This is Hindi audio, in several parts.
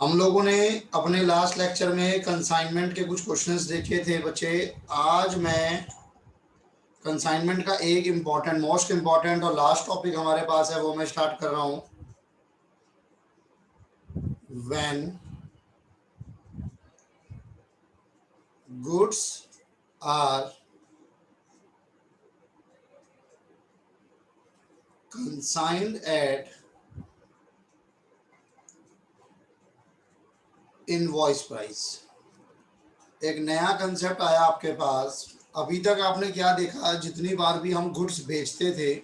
हम लोगों ने अपने लास्ट लेक्चर में कंसाइनमेंट के कुछ क्वेश्चंस देखे थे बच्चे। आज मैं कंसाइनमेंट का एक इम्पॉर्टेंट मोस्ट इम्पॉर्टेंट और लास्ट टॉपिक हमारे पास है, वो मैं स्टार्ट कर रहा हूँ। When goods are consigned at invoice price. एक नया कंसेप्ट आया आपके पास। अभी तक आपने क्या देखा, जितनी बार भी हम गुड्स भेजते थे,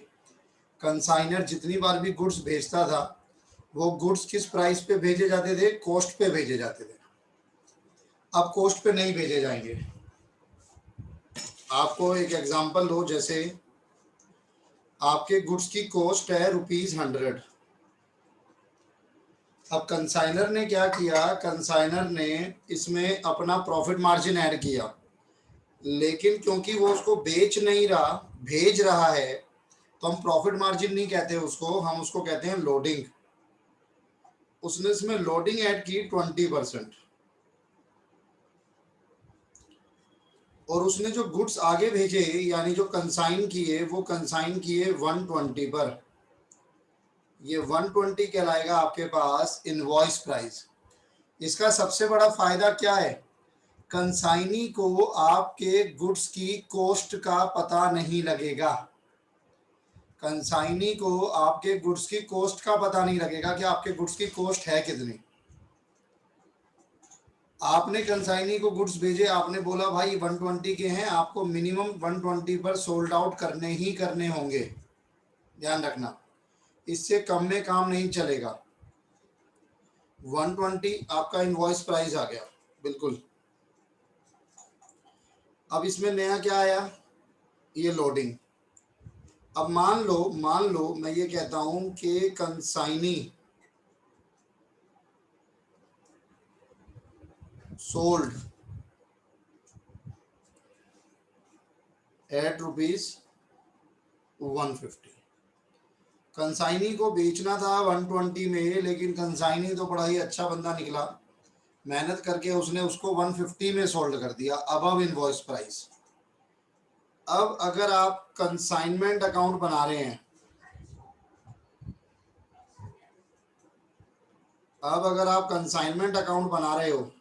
कंसाइनर जितनी बार भी गुड्स भेजता था, वो गुड्स किस प्राइस पे भेजे जाते थे? कॉस्ट पे भेजे जाते थे। अब कॉस्ट पे नहीं भेजे जाएंगे। आपको एक एग्जांपल दो, जैसे आपके गुड्स की कॉस्ट है ₹100। अब कंसाइनर ने क्या किया, कंसाइनर ने इसमें अपना प्रॉफिट मार्जिन ऐड किया, लेकिन क्योंकि वो उसको बेच नहीं रहा, भेज रहा है, तो हम प्रॉफिट मार्जिन नहीं कहते उसको, हम उसको कहते हैं लोडिंग। उसने इसमें लोडिंग ऐड की 20%, और उसने जो गुड्स आगे भेजे यानी जो कंसाइन किए, वो कंसाइन किए 120 पर। ये 120 कहलाएगा आपके पास इनवॉइस प्राइस। इसका सबसे बड़ा फायदा क्या है? कंसाइनी को आपके गुड्स की कॉस्ट का पता नहीं लगेगा। कंसाइनी को आपके गुड्स की कॉस्ट का पता नहीं लगेगा कि आपके गुड्स की कॉस्ट है कितनी। आपने कंसाइनी को गुड्स भेजे, आपने बोला भाई 120 के हैं, आपको मिनिमम 120 पर सोल्ड आउट करने ही करने होंगे। ध्यान रखना, इससे कम में काम नहीं चलेगा। 120 आपका इनवॉइस प्राइस आ गया, बिल्कुल। अब इसमें नया क्या आया? ये लोडिंग। अब मान लो मैं ये कहता हूं कि कंसाइनी सोल्ड एट ₹150। कंसाइनी को बेचना था 120 में, लेकिन कंसाइनी तो बड़ा ही अच्छा बंदा निकला, मेहनत करके उसने उसको 150 में सोल्ड कर दिया, अबव इनवॉइस प्राइस। अब अगर आप कंसाइनमेंट अकाउंट बना रहे हैं, अब अगर आप कंसाइनमेंट अकाउंट बना रहे हो,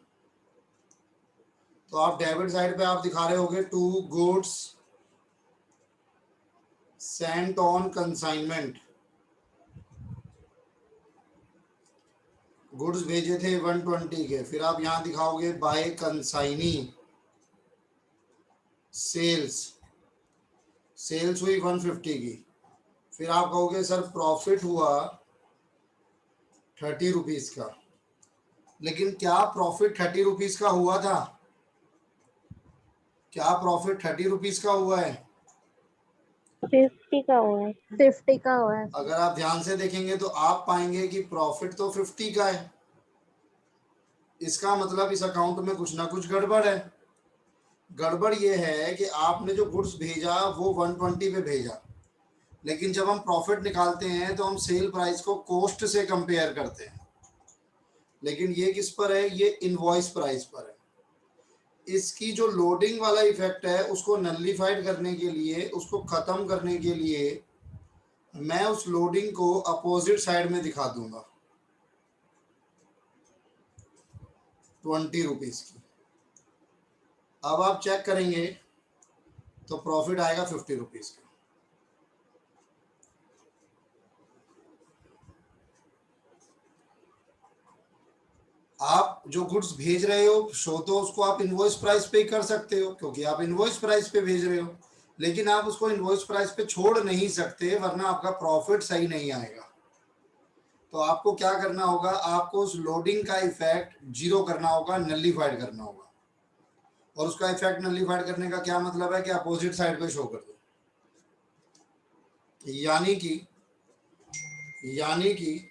तो आप डेबिट साइड पे आप दिखा रहे होगे to goods sent on consignment. Goods भेजे थे 120 के, फिर आप यहाँ दिखाओगे बाय कंसाइनी सेल्स। सेल्स हुई 150 की, फिर आप कहोगे सर प्रॉफिट हुआ 30 रुपीज़ का। लेकिन क्या प्रॉफिट 30 रुपीज़ का हुआ था? क्या प्रॉफिट 30 रुपीज़ का हुआ है? 50 का हुआ है। 50 का हुआ है। अगर आप ध्यान से देखेंगे तो आप पाएंगे कि प्रॉफिट तो 50 का है। इसका मतलब इस अकाउंट में कुछ ना कुछ गड़बड़ है। गड़बड़ ये है कि आपने जो गुड्स भेजा वो 120 पे भेजा, लेकिन जब हम प्रॉफिट निकालते हैं तो हम सेल प्राइस को कॉस्ट से कंपेयर करते हैं, लेकिन ये किस पर है? ये इनवॉइस प्राइस पर है। इसकी जो लोडिंग वाला इफेक्ट है, उसको नलिफाइड करने के लिए, उसको खत्म करने के लिए मैं उस लोडिंग को अपोजिट साइड में दिखा दूंगा 20 रुपीज़ की। अब आप चेक करेंगे तो प्रॉफिट आएगा 50 रुपीज़ का। आप जो गुड्स भेज रहे हो, शो तो उसको आप इनवॉइस प्राइस पे ही कर सकते हो, क्योंकि आप इनवॉइस प्राइस पे भेज रहे हो, लेकिन आप उसको इनवॉइस प्राइस पे छोड़ नहीं सकते, वरना आपका प्रॉफिट सही नहीं आएगा। तो आपको क्या करना होगा? आपको उस लोडिंग का इफेक्ट जीरो करना होगा, नलिफाइड करना होगा। और उसका इफेक्ट नलिफाइड करने का क्या मतलब है? कि अपोजिट साइड पे शो कर दो। यानी कि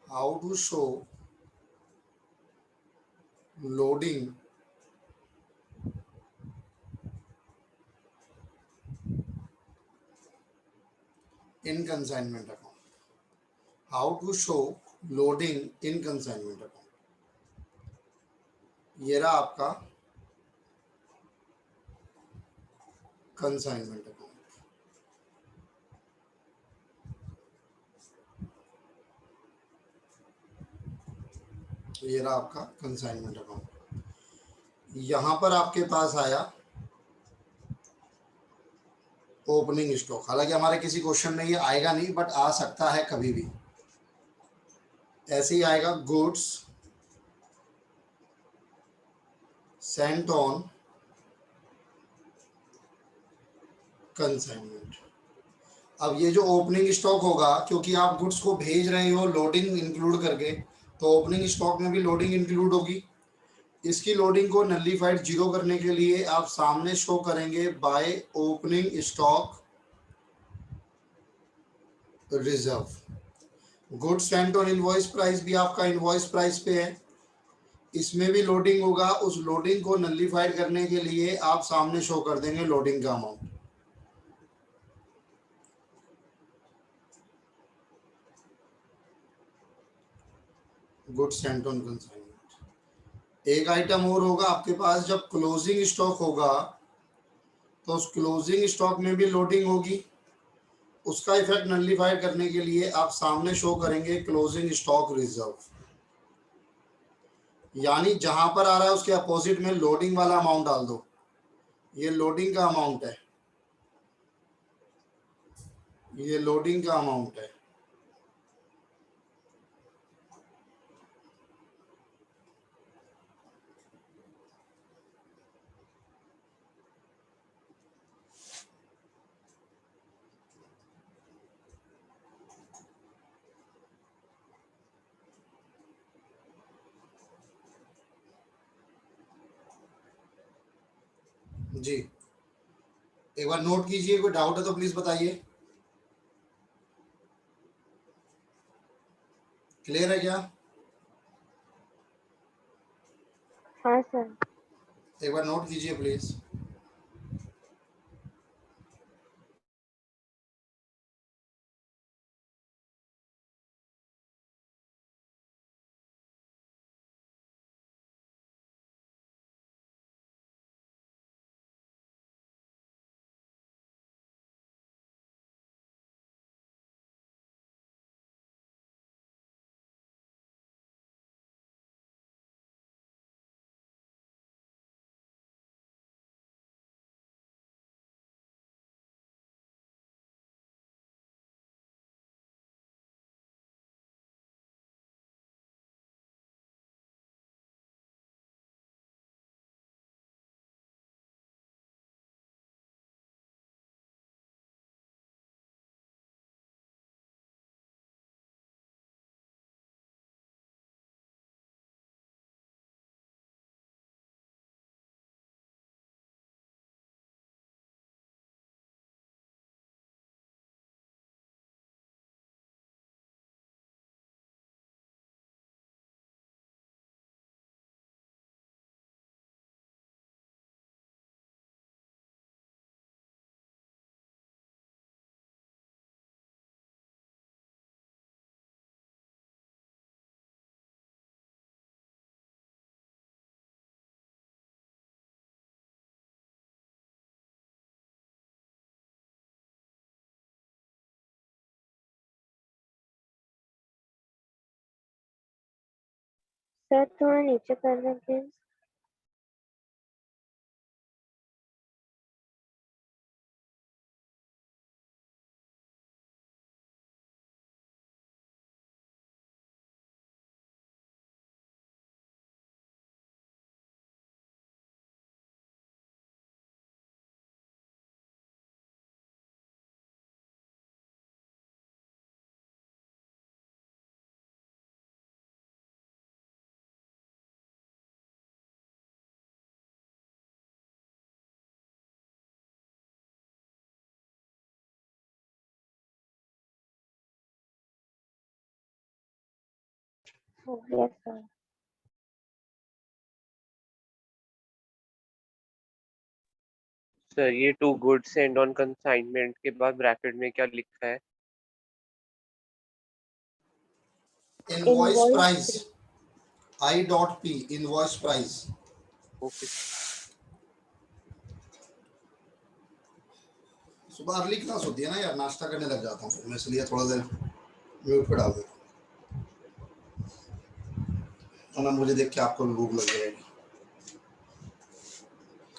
how to show loading in consignment account. How to show loading in consignment account. ये रहा आपका कंसाइनमेंट अकाउंट. ये रहा आपका कंसाइनमेंट अकाउंट. यहां पर आपके पास आया ओपनिंग स्टॉक. हालांकि हमारे किसी क्वेश्चन में ये आएगा नहीं, बट आ सकता है कभी भी. ऐसे ही आएगा गुड्स सेंट ऑन कंसाइनमेंट. अब ये जो ओपनिंग स्टॉक होगा, क्योंकि आप गुड्स को भेज रहे हो लोडिंग इंक्लूड करके, तो ओपनिंग स्टॉक में भी लोडिंग इंक्लूड होगी. इसकी लोडिंग को नलिफाइड जीरो करने के लिए आप सामने शो करेंगे by opening stock reserve. Goods sent on invoice price भी आपका इनवॉइस प्राइस पे है, इसमें भी लोडिंग होगा. उस लोडिंग को नलिफाइड करने के लिए आप सामने शो कर देंगे लोडिंग का amount. Goods sent on consignment. एक आइटम और होगा आपके पास, जब क्लोजिंग स्टॉक होगा तो उस क्लोजिंग स्टॉक में भी लोडिंग होगी. उसका इफेक्ट नलिफाई करने के लिए आप सामने शो करेंगे क्लोजिंग स्टॉक रिजर्व. यानी जहां पर आ रहा है उसके अपोजिट में लोडिंग वाला अमाउंट डाल दो. ये लोडिंग का अमाउंट है, ये लोडिंग का अमाउंट है. जी, एक बार नोट कीजिए. कोई डाउट है तो प्लीज बताइए. क्लियर है क्या? हाँ सर. एक बार नोट कीजिए प्लीज. सर थोड़ा नीचे कर दें प्लीज. Yes, sir. सर ये to goods and on consignment के बाद ब्रैकेट में क्या लिखा है? Invoice Invoice price, I.P, invoice price. Okay. सुबह अर्ली क्लास होती है ना यार, नाश्ता करने लग जाता हूँ फिर मैं, इसलिए थोड़ा देर म्यूट पे डाल देता हूँ ना, मुझे देख के आपको भी भूख लग जाएगी।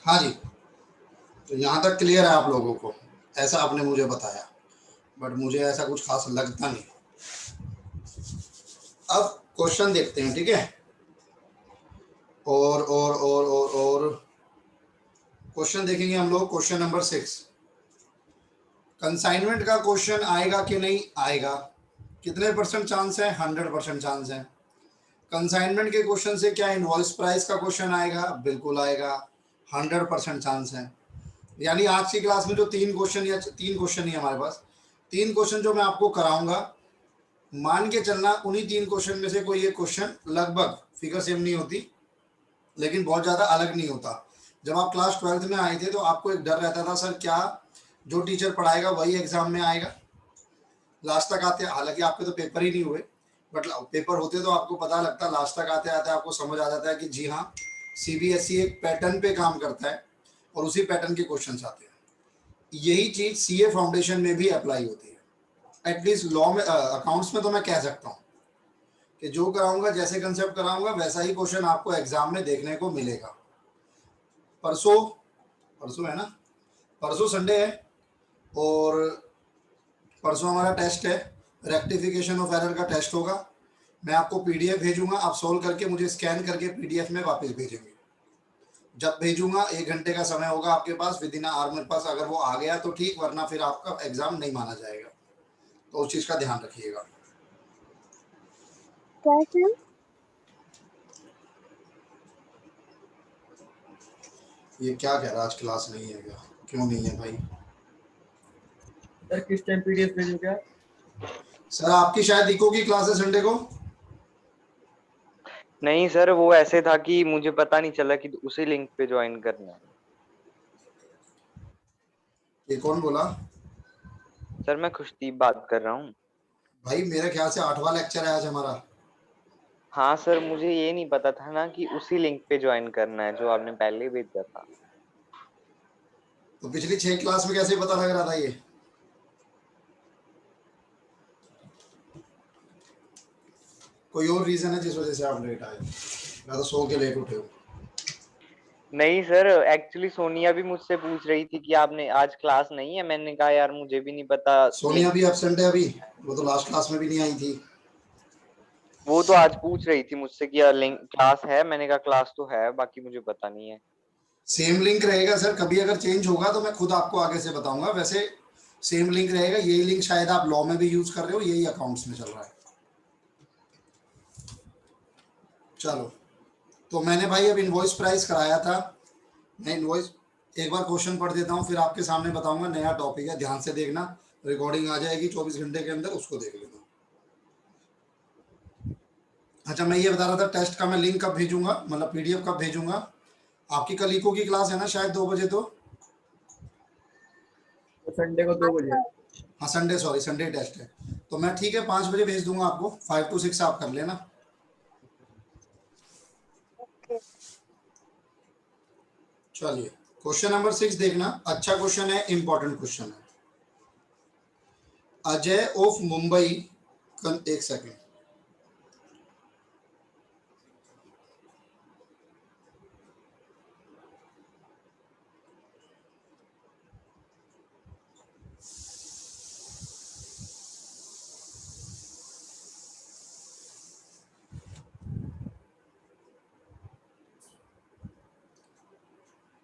हाँ जी, तो यहाँ तक क्लियर है आप लोगों को? ऐसा आपने मुझे बताया, बट मुझे ऐसा कुछ खास लगता नहीं। अब क्वेश्चन देखते हैं, ठीक है? और क्वेश्चन देखेंगे हम लोग। क्वेश्चन नंबर 6, कंसाइनमेंट का क्वेश्चन आएगा कि नहीं आएगा? कितने परसेंट चांस है? 100% चांस है। कंसाइनमेंट के क्वेश्चन से क्या इनवॉइस प्राइस का क्वेश्चन आएगा? बिल्कुल आएगा, 100% चांस है। यानी आज की क्लास में जो 3 क्वेश्चन, या 3 क्वेश्चन ही हमारे पास, 3 क्वेश्चन जो मैं आपको कराऊंगा, मान के चलना उन्हीं 3 क्वेश्चन में से कोई एक क्वेश्चन, लगभग फिगर सेम नहीं होती लेकिन बहुत ज़्यादा अलग नहीं होता। जब आप क्लास 12th में आए थे तो आपको एक डर रहता था, सर क्या जो टीचर पढ़ाएगा वही एग्जाम में आएगा? लास्ट तक आते, हालांकि आपके तो पेपर ही नहीं हुए, बट पेपर होते तो आपको पता लगता। लास्ट तक आते आते आपको समझ आ जाता है कि जी हाँ, सीबीएसई एक पैटर्न पे काम करता है और उसी पैटर्न के क्वेश्चन आते हैं। यही चीज सीए फाउंडेशन में भी अप्लाई होती है। एटलीस्ट लॉ में, अकाउंट्स में तो मैं कह सकता हूँ कि जो कराऊंगा, जैसे कंसेप्ट कराऊंगा, वैसा ही क्वेश्चन आपको एग्जाम में देखने को मिलेगा। परसों है ना, परसों संडे है और परसों हमारा टेस्ट है, रेक्टिफिकेशन ऑफ एरर का टेस्ट होगा। मैं आपको पीडीएफ भेजूंगा, आप सोल्व करके मुझे स्कैन करके पीडीएफ में वापस भेजेंगे। जब भेजूंगा 1 घंटे का समय होगा आपके पास, विद इन आवर मेरे पास। अगर वो आ गया तो ठीक, वरना फिर आपका एग्जाम नहीं माना जाएगा, तो उस चीज का ध्यान रखिएगा। क्या सर? ये क्या कह रहा है, आज क्लास नहीं है क्या? क्यों नहीं है भाई? सर किस टाइम पीडीएफ भेजोगे आप? सर आपकी शायद इको की क्लास है संडे को। नहीं सर, वो ऐसे था कि मुझे पता नहीं चला कि उसी लिंक पे ज्वाइन करना है। ये कौन बोला? सर मैं खुशदीप बात कर रहा हूँ। भाई मेरे ख्याल से 8वां लेक्चर है आज हमारा। हाँ सर, मुझे ये नहीं पता था ना कि उसी लिंक पे ज्वाइन करना है जो आपने पहले भेजा था। तो पिछली 6 क्लास में कैसे पता लग रहा था ये? कोई और रीजन है जिस वजह से आप लेट आए? या तो सो के लेट उठे हो? नहीं सर, एक्चुअली सोनिया भी मुझसे पूछ रही थी कि आपने आज क्लास नहीं है। मैंने कहा यार मुझे भी नहीं पता। सोनिया भी एब्सेंट है अभी, वो तो लास्ट क्लास में भी नहीं आई थी। वो तो आज पूछ रही थी मुझसे कि यार लिंक क्लास है। मैंने कहा क्लास तो है, बाकी मुझे पता नहीं है। सेम लिंक रहेगा सर, कभी अगर चेंज होगा तो मैं खुद आपको आगे से बताऊंगा। वैसे सेम लिंक रहेगा। यही लिंक शायद आप लॉ में भी यूज कर रहे हो, यही अकाउंट्स में चल रहा है। चलो, तो मैंने भाई अब इनवॉइस प्राइस कराया था। मैं इनवॉइस एक बार क्वेश्चन पढ़ देता हूँ, फिर आपके सामने बताऊंगा। नया टॉपिक है, ध्यान से देखना, रिकॉर्डिंग आ जाएगी 24 घंटे के अंदर, उसको देख लेना। अच्छा, मैं ये बता रहा था टेस्ट का मैं लिंक कब भेजूंगा, मतलब पीडीएफ कब भेजूंगा। आपकी कल इको की क्लास है ना शायद 2 बजे? तो संडे को 2 बजे। हाँ संडे, सॉरी संडे टेस्ट है। तो मैं ठीक है 5 बजे भेज दूंगा आपको, 5 to 6 आप कर लेना। चलिए क्वेश्चन नंबर 6 देखना, अच्छा क्वेश्चन है, इंपॉर्टेंट क्वेश्चन है। अजय ऑफ मुंबई, एक सेकेंड,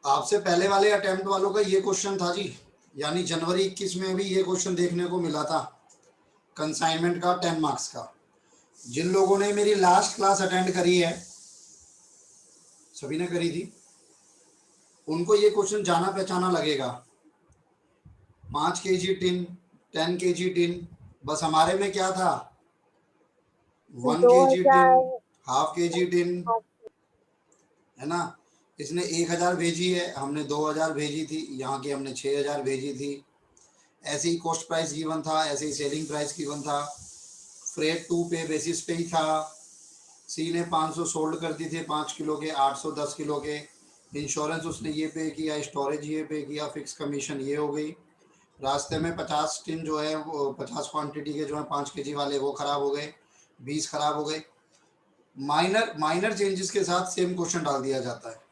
आपसे पहले वाले अटेम्प्ट वालों का ये क्वेश्चन था जी, यानी जनवरी 21 में भी ये क्वेश्चन देखने को मिला था, कंसाइनमेंट का 10 मार्क्स का। जिन लोगों ने मेरी लास्ट क्लास अटेंड करी है, सभी ने करी थी, उनको ये क्वेश्चन जाना पहचाना लगेगा। 5 kg टिन, 10 kg टिन, बस हमारे में क्या था, 1 दो kg टिन, हजार हाफ kg टिन, है ना। इसने 1000 भेजी है, हमने 2000 भेजी थी, यहाँ की हमने 6000 भेजी थी। ऐसे ही कॉस्ट प्राइस गिवन था, ऐसे ही सेलिंग प्राइस गिवन था, फ्रेट टू पे बेसिस पे ही था। सी ने 500 सोल्ड कर दी थे 5 किलो के, 800 10 किलो के। इंश्योरेंस उसने ये पे किया, स्टोरेज ये पे किया, फिक्स कमीशन ये हो गई। रास्ते में 50 टिन जो है वो 50 क्वांटिटी के जो है 5 केजी वाले वो खराब हो गए, 20 खराब हो गए। माइनर माइनर चेंजेस के साथ सेम क्वेश्चन डाल दिया जाता है।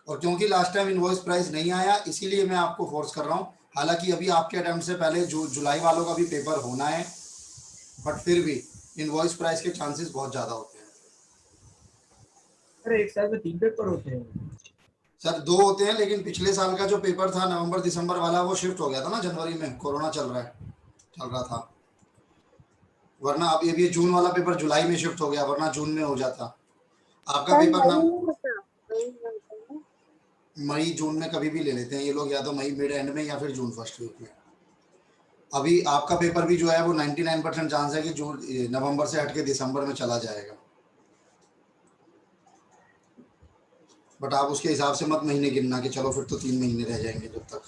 और क्योंकि लास्ट टाइम इनवॉइस प्राइस नहीं आया, इसीलिए मैं आपको फोर्स कर रहा हूँ। हालांकि अभी आपके अटेम्प्ट से पहले जुलाई वालों का भी पेपर होना है, बट फिर भी इनवॉइस प्राइस के चांसेस बहुत ज़्यादा होते हैं। अरे एक साल में 3 पेपर होते हैं। सर 2 होते हैं, लेकिन पिछले साल का जो पेपर था नवंबर दिसंबर वाला वो शिफ्ट हो गया था ना जनवरी में, कोरोना चल रहा था। वरना अब ये जून वाला पेपर जुलाई में शिफ्ट हो गया, वरना जून में हो जाता आपका सर पेपर ना। मई में होता, मई में होता है। मई जून में कभी भी ले लेते हैं ये लोग, या तो मई मिड एंड में या फिर जून फर्स्ट वीक में। अभी आपका पेपर भी जो है वो 99% चांस है कि जून नवंबर से हट के दिसंबर में चला जाएगा, बट आप उसके हिसाब से मत महीने गिनना कि चलो फिर तो 3 महीने रह जाएंगे जब तक।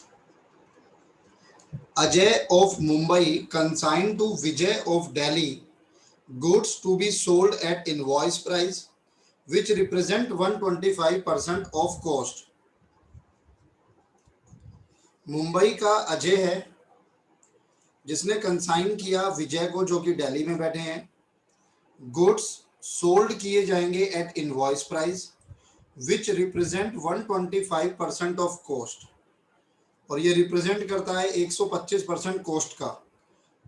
Ajay of Mumbai consign to Vijay of Delhi goods to be sold at invoice price which represent 125% of cost। Mumbai का अजय है जिसने कंसाइन किया विजय को, जो कि दिल्ली में बैठे हैं। गुड्स सोल्ड किए जाएंगे at invoice price which represent 125% of cost, और ये रिप्रेजेंट करता है 125% कॉस्ट का।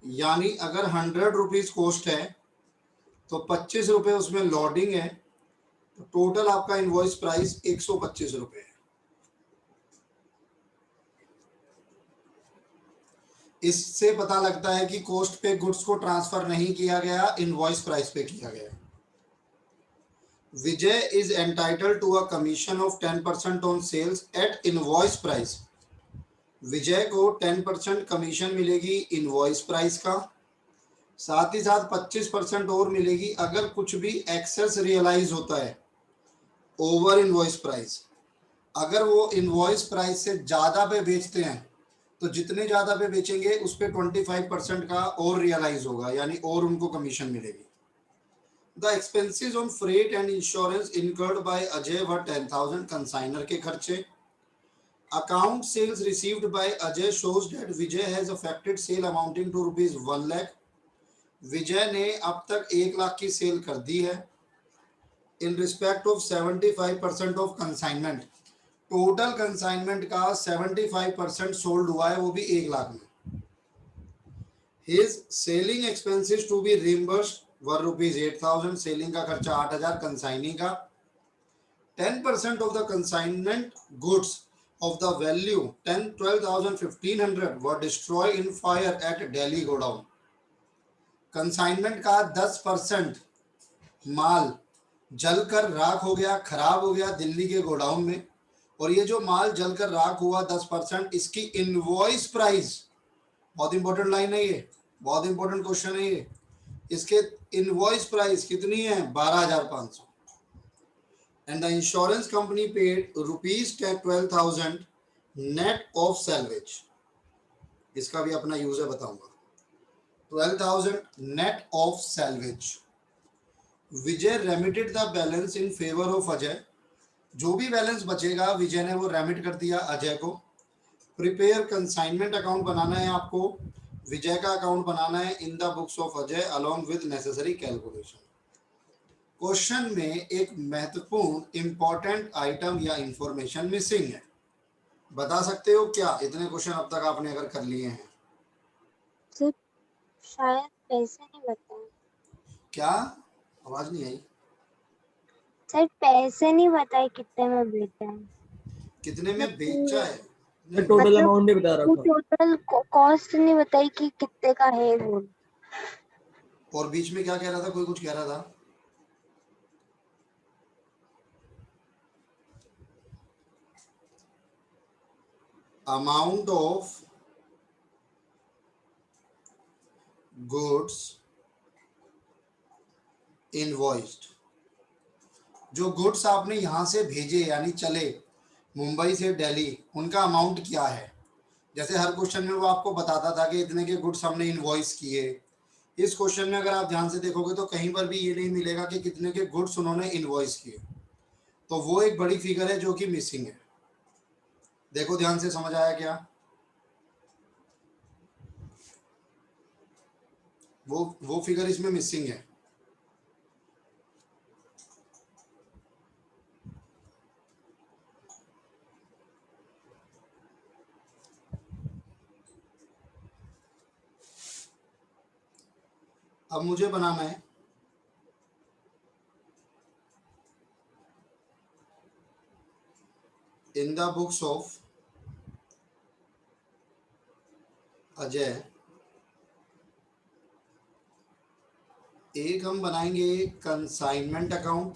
यानी अगर 100 रुपीज कॉस्ट है तो 25 रुपये उसमें लॉडिंग है, तो टोटल आपका इनवॉइस प्राइस 125 रुपये है। इससे पता लगता है कि कॉस्ट पे गुड्स को ट्रांसफर नहीं किया गया, इनवॉइस प्राइस पे किया गया। Vijay is entitled to a commission of 10% on sales at invoice price. Vijay को 10% कमीशन मिलेगी इनवॉइस प्राइस का, साथ ही साथ 25% और मिलेगी अगर कुछ भी एक्सेस रियलाइज होता है ओवर इनवॉइस प्राइस। अगर वो इनवॉइस प्राइस से ज़्यादा पे बेचते हैं तो जितने ज़्यादा पे बेचेंगे उस पर 25% का और रियलाइज होगा, यानी और उनको कमीशन मिलेगी। The expenses on freight and insurance incurred by Ajay were 10,000। Consignor के खर्चे। Account sales received by Ajay shows that Vijay has effected sale amounting to rupees 1 lakh. विजय ने अब तक 1 लाख की सेल कर दी है in respect of 75% of consignment. Total consignment का 75% सोल्ड हुआ है, वो भी 1 लाख में। His selling expenses to be reimbursed were rupees 8,000। Selling का खर्चा 8,000 कंसाइनिंग का। 10% of the consignment goods of the value 12,1500 were destroyed in fire at Delhi godown। Consignment का 10% माल जलकर राख हो गया, खराब हो गया दिल्ली के गोडाउन में। और ये जो माल जलकर राख हुआ 10%, इसकी इनवॉइस प्राइस, बहुत इंपॉर्टेंट लाइन है ये, बहुत इंपॉर्टेंट क्वेश्चन है ये। इसके इनवॉइस प्राइस कितनी है? 12,500। And the insurance company paid rupees 12,000 net of salvage. इसका भी अपना यूज है, बताऊंगा। 12,000 net of salvage. Vijay remitted the balance in favour of Ajay. जो भी बैलेंस बचेगा विजय ने वो रेमिट कर दिया अजय को। प्रिपेयर कंसाइनमेंट अकाउंट बनाना है आपको, विजय का अकाउंट बनाना है in the books of Ajay along with necessary calculation. Question में एक महत्वपूर्ण इंपॉर्टेंट आइटम या इंफॉर्मेशन मिसिंग है, बता सकते हो क्या? इतने क्वेश्चन अब तक आपने अगर कर लिए हैं। सर शायद पैसे नहीं बताए। क्या? आवाज नहीं आई। सर पैसे नहीं बताए कितने में बेचा है। कितने में बेचा मतलब है? मैं नहीं, टोटल मतलब अमाउंट नहीं बता वो रखा। टोटल कॉस्ट नहीं बताई कि कितने का है वो। और बीच में क्या कह रहा था? कोई कुछ कह रहा था। Amount of goods invoiced. जो गुड्स आपने यहां से भेजे यानी चले मुंबई से दिल्ली, उनका अमाउंट क्या है। जैसे हर क्वेश्चन में वो आपको बताता था कि इतने के गुड्स हमने इनवॉइस किए। इस क्वेश्चन में अगर आप ध्यान से देखोगे तो कहीं पर भी ये नहीं मिलेगा कि कितने के गुड्स उन्होंने इनवॉइस किए। तो वो एक बड़ी फिगर है जो कि मिसिंग है। देखो ध्यान से, समझ आया क्या? वो फिगर इसमें मिसिंग है। अब मुझे बनाना है in the books of Ajay, एक हम बनाएंगे consignment account,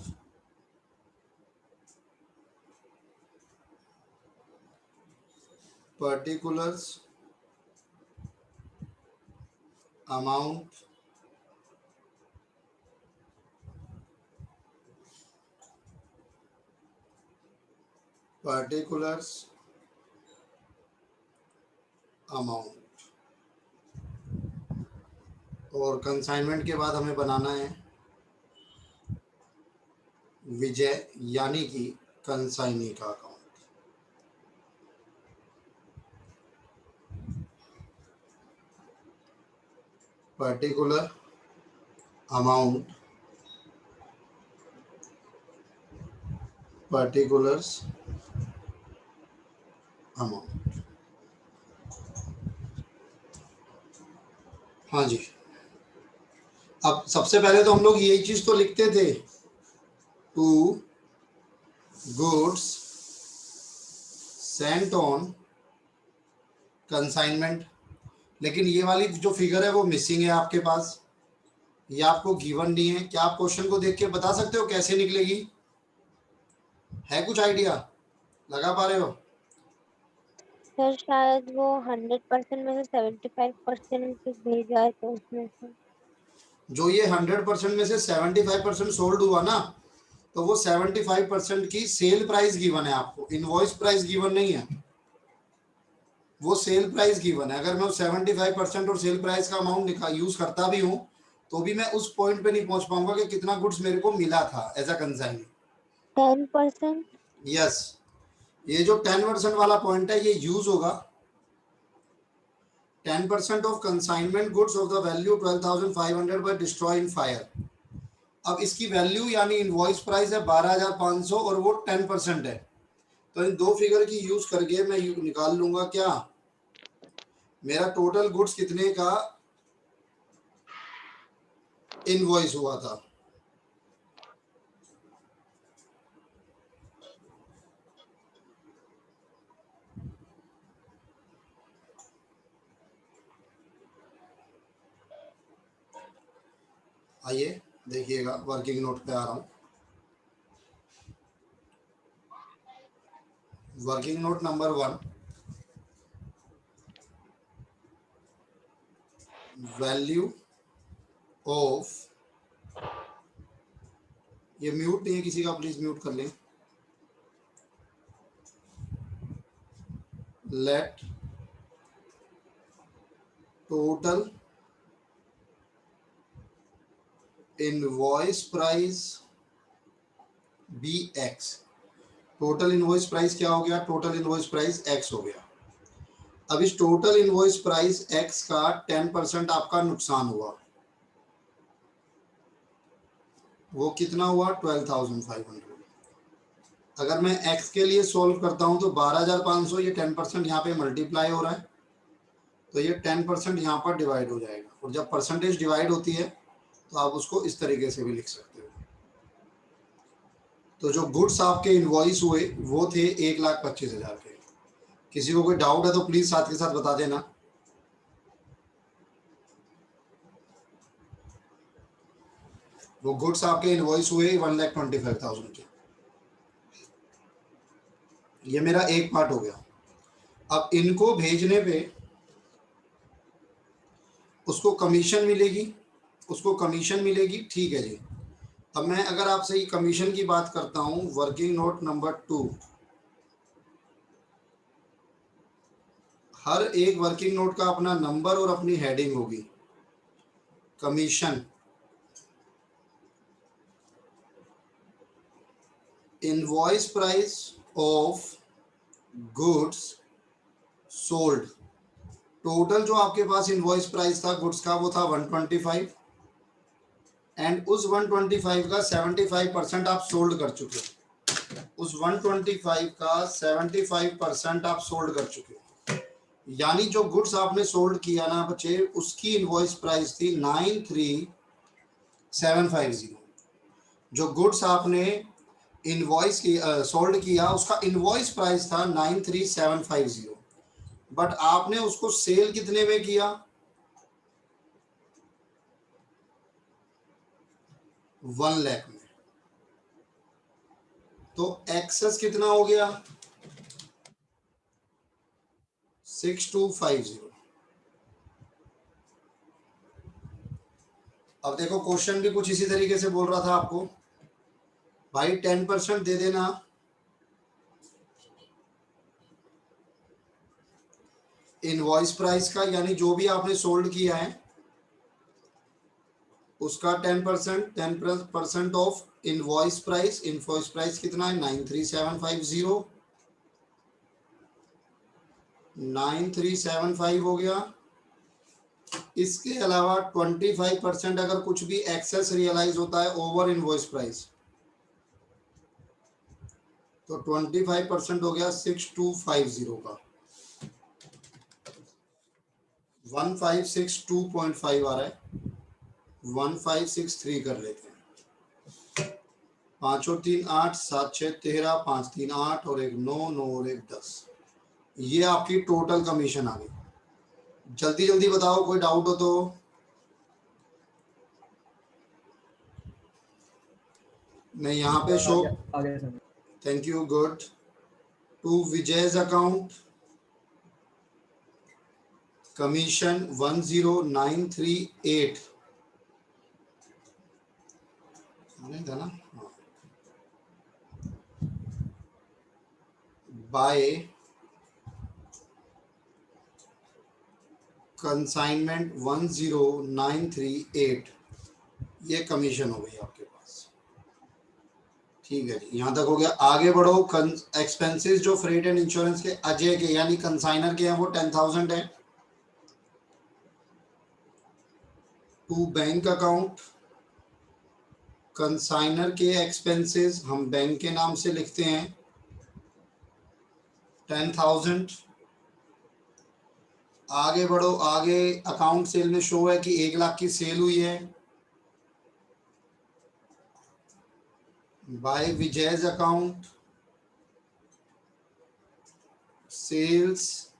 particulars amount, particulars amount, और कंसाइनमेंट के बाद हमें बनाना है विजय यानी कि कंसाइनी का account. Particular amount, particulars amount. हाँ जी, अब सबसे पहले तो हम लोग यही चीज तो लिखते थे, to goods sent on consignment. लेकिन ये वाली जो फिगर है वो मिसिंग है आपके पास, ये आपको गिवन नहीं है। क्या आप क्वेश्चन को देख के बता सकते हो कैसे निकलेगी? है कुछ आइडिया लगा पा रहे हो? सर शायद वो 100% में से 75% भेजा है तो उसमें से। जो ये 100% में से 75% सोल्ड हुआ ना, तो वो 75% की सेल प्राइस गिवन है आपको, इनवॉइस प्राइस गिवन नहीं है, वो सेल प्राइस गिवन है। अगर मैं 75% और सेल प्राइस का अमाउंट यूज करता भी हूँ तो भी मैं उस पॉइंट पे नहीं पहुंच पाऊंगा कि कितना गुड्स मेरे को मिला था एज अ कंसाइनी। 10%। यस, ये जो 10% वाला पॉइंट है ये यूज होगा 10% of consignment goods of the value 12,500 by destroy in fire. अब इसकी वैल्यू यानी इनवॉइस प्राइस है 12,500 और वो 10% है। तो इन दो फिगर की यूज करके मैं निकाल लूंगा क्या मेरा टोटल गुड्स कितने का इनवॉइस हुआ था। आइए देखिएगा, वर्किंग नोट पे आ रहा हूँ। Working note number 1, value of, ये म्यूट नहीं है किसी का, प्लीज म्यूट कर लें। Let total invoice price be X. Total invoice price क्या हो गया? टोटल इनवॉइस प्राइस एक्स हो गया। अब इस टोटल इनवॉइस प्राइस एक्स का 10% आपका नुकसान हुआ, वो कितना हुआ? 12,500। अगर मैं x के लिए सॉल्व करता हूं तो 12,500, ये 10% यहाँ पे मल्टीप्लाई हो रहा है तो ये 10% यहाँ पर डिवाइड हो जाएगा। और जब परसेंटेज डिवाइड होती है तो आप उसको इस तरीके से भी लिख सकते हो। तो जो गुड्स आपके इनवॉइस हुए वो थे 1,25,000 के। किसी को कोई डाउट है तो प्लीज साथ के साथ बता देना। वो गुड्स आपके इनवॉइस हुए 1,25,000 के। ये मेरा एक पार्ट हो गया। अब इनको भेजने पे उसको कमीशन मिलेगी, उसको कमीशन मिलेगी, ठीक है जी। अब मैं अगर आपसे ये कमीशन की बात करता हूं, वर्किंग नोट नंबर 2, हर एक वर्किंग नोट का अपना नंबर और अपनी हेडिंग होगी। Commission, invoice price of goods sold, total जो आपके पास इनवॉइस प्राइस था गुड्स का वो था 125, एंड उस 125 का 75% आप सोल्ड कर चुके हो। उस 125 का 75% आप सोल्ड कर चुके हो, यानी जो गुड्स आपने सोल्ड किया ना बच्चे, उसकी इनवॉइस प्राइस थी 93750। जो गुड्स आपने इनवॉइस की सोल्ड किया उसका इनवॉइस प्राइस था 93750, बट आपने उसको सेल कितने में किया? 1 लाख में। तो एक्सेस कितना हो गया? 6250। अब देखो क्वेश्चन भी कुछ इसी तरीके से बोल रहा था आपको, भाई 10% दे देना, इनवॉइस प्राइस का, यानी जो भी आपने सोल्ड किया है उसका 10% of invoice price. Invoice price कितना है? 93750, 9375 हो गया। इसके अलावा 25% अगर कुछ भी एक्सेस रियलाइज होता है ओवर इनवॉइस प्राइस, तो 25% हो गया 6250 का, 1562.5 आ रहा है, 1563 कर लेते हैं। 5 और 3 8, 7 6 13, 5 3 8 और 1 9, 9 और 1 10। ये आपकी टोटल कमीशन आ गई। जल्दी जल्दी बताओ, कोई डाउट हो तो। मैं यहाँ पे शो, आ गया sir. Thank you, good. To Vijay's account, commission 10938 था ना, बाय कंसाइनमेंट 10938, ये कमीशन हो गई आपके पास। ठीक है जी, यहाँ तक हो गया। आगे बढ़ो। एक्सपेंसेस जो फ्रेट एंड इंश्योरेंस के अजय के यानी कंसाइनर के हैं वो 10,000 है। टू बैंक अकाउंट, कंसाइनर के एक्सपेंसेस हम बैंक के नाम से लिखते हैं 10,000। आगे बढ़ो। आगे अकाउंट सेल में शो है कि 1 लाख की सेल हुई है। By Vijay's account, sales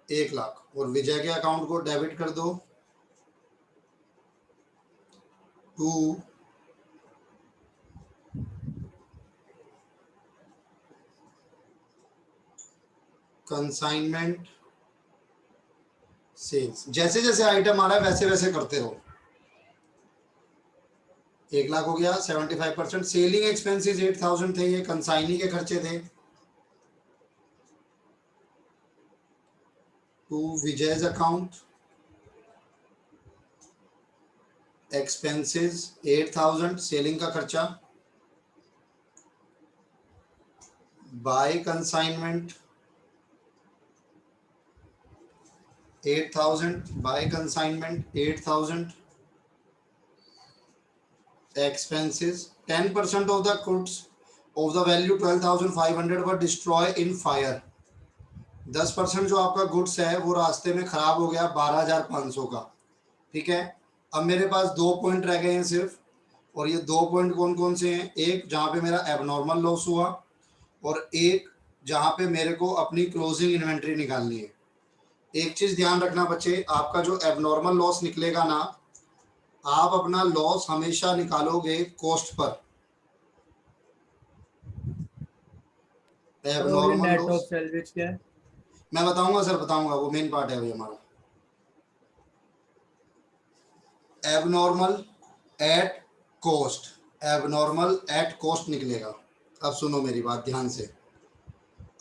1 lakh, और विजय के अकाउंट को डेबिट कर दो टू कंसाइनमेंट सेल्स। जैसे जैसे आइटम आ रहा है वैसे वैसे करते रहो। 1 लाख हो गया, 75%। सेलिंग एक्सपेंसेस 8,000 थे, ये कंसाइनी के खर्चे थे। To Vijay's account, expenses 8,000, selling का खर्चा। By consignment 8,000, by consignment 8,000, expenses 10% of the goods of the value 12,500 were destroyed in fire। 10% जो आपका गुड्स है वो रास्ते में खराब हो गया 12,500 का। ठीक है, अब मेरे पास 2 पॉइंट रह गए हैं सिर्फ, और ये 2 पॉइंट कौन कौन से हैं? एक जहाँ पे मेरा एबनॉर्मल लॉस हुआ, और एक जहाँ पे मेरे को अपनी क्लोजिंग इन्वेंट्री निकालनी है। एक चीज ध्यान रखना बच्चे, आपका जो एबनॉर्मल लॉस निकलेगा ना, आप अपना लॉस हमेशा निकालोगे cost per. Abnormal net of loss salaries क्या है? मैं बताऊंगा सर, बताऊंगा, वो मेन पार्ट है भाई हमारा। Abnormal at cost, abnormal at cost निकलेगा। अब सुनो मेरी बात ध्यान से,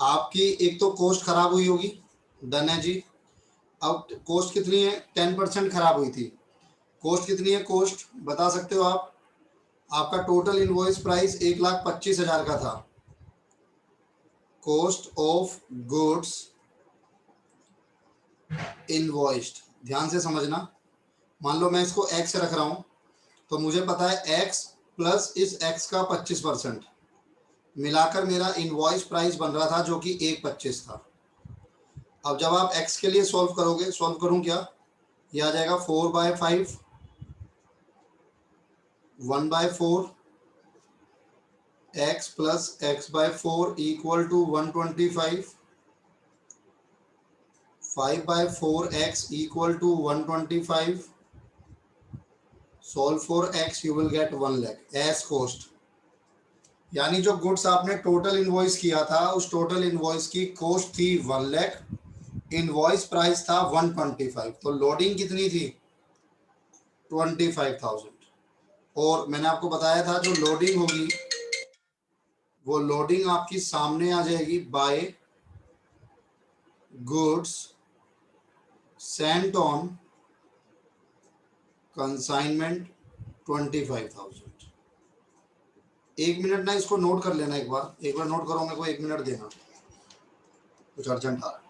आपकी एक तो कॉस्ट खराब हुई होगी, डन है जी। अब कॉस्ट कितनी है, 10% खराब हुई थी। कॉस्ट कितनी है, कॉस्ट बता सकते हो आप? आपका टोटल इनवॉइस प्राइस 1,25,000 का था। कॉस्ट ऑफ गुड्स इनवॉइस्ड, ध्यान से समझना। मान लो मैं इसको एक्स रख रहा हूं, तो मुझे पता है एक्स प्लस इस एक्स का 25% मिलाकर मेरा इनवॉइस प्राइस बन रहा था, जो कि 1,25 था। अब जब आप x के लिए सॉल्व करोगे, सॉल्व करूं क्या, ये आ जाएगा 4/5 1/4 x plus x/4 equal to 125, 5/4x equal to 125, solve for x you will get 1 lakh as cost. यानी जो गुड्स आपने टोटल इनवॉइस किया था, उस टोटल इनवॉइस की कॉस्ट थी 1 लाख, इनवॉइस प्राइस था 125, तो लोडिंग कितनी थी 25,000। और मैंने आपको बताया था जो लोडिंग होगी वो लोडिंग आपकी सामने आ जाएगी by goods sent on consignment 25,000। 1 minute ना इसको नोट कर लेना, एक बार नोट करो, मेरे को 1 मिनट देना, कुछ अर्जेंट आ रहा है।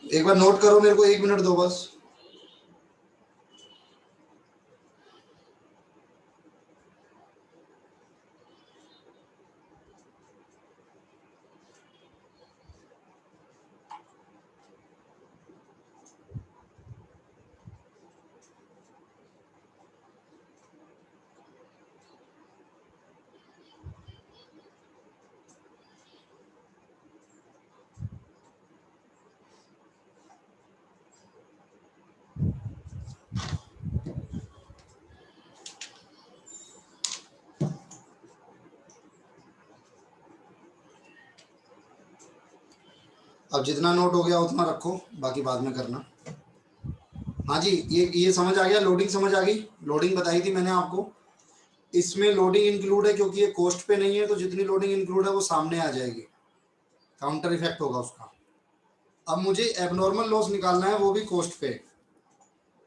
एक बार नोट करो, मेरे को 1 मिनट दो बस। अब जितना नोट हो गया उतना रखो, बाकी बाद में करना। हाँ जी, ये समझ आ गया, लोडिंग समझ आ गई। लोडिंग बताई थी मैंने आपको, इसमें लोडिंग इंक्लूड है क्योंकि ये कॉस्ट पे नहीं है, तो जितनी लोडिंग इंक्लूड है वो सामने आ जाएगी, काउंटर इफेक्ट होगा उसका। अब मुझे एबनॉर्मल लॉस निकालना है, वो भी कॉस्ट पे।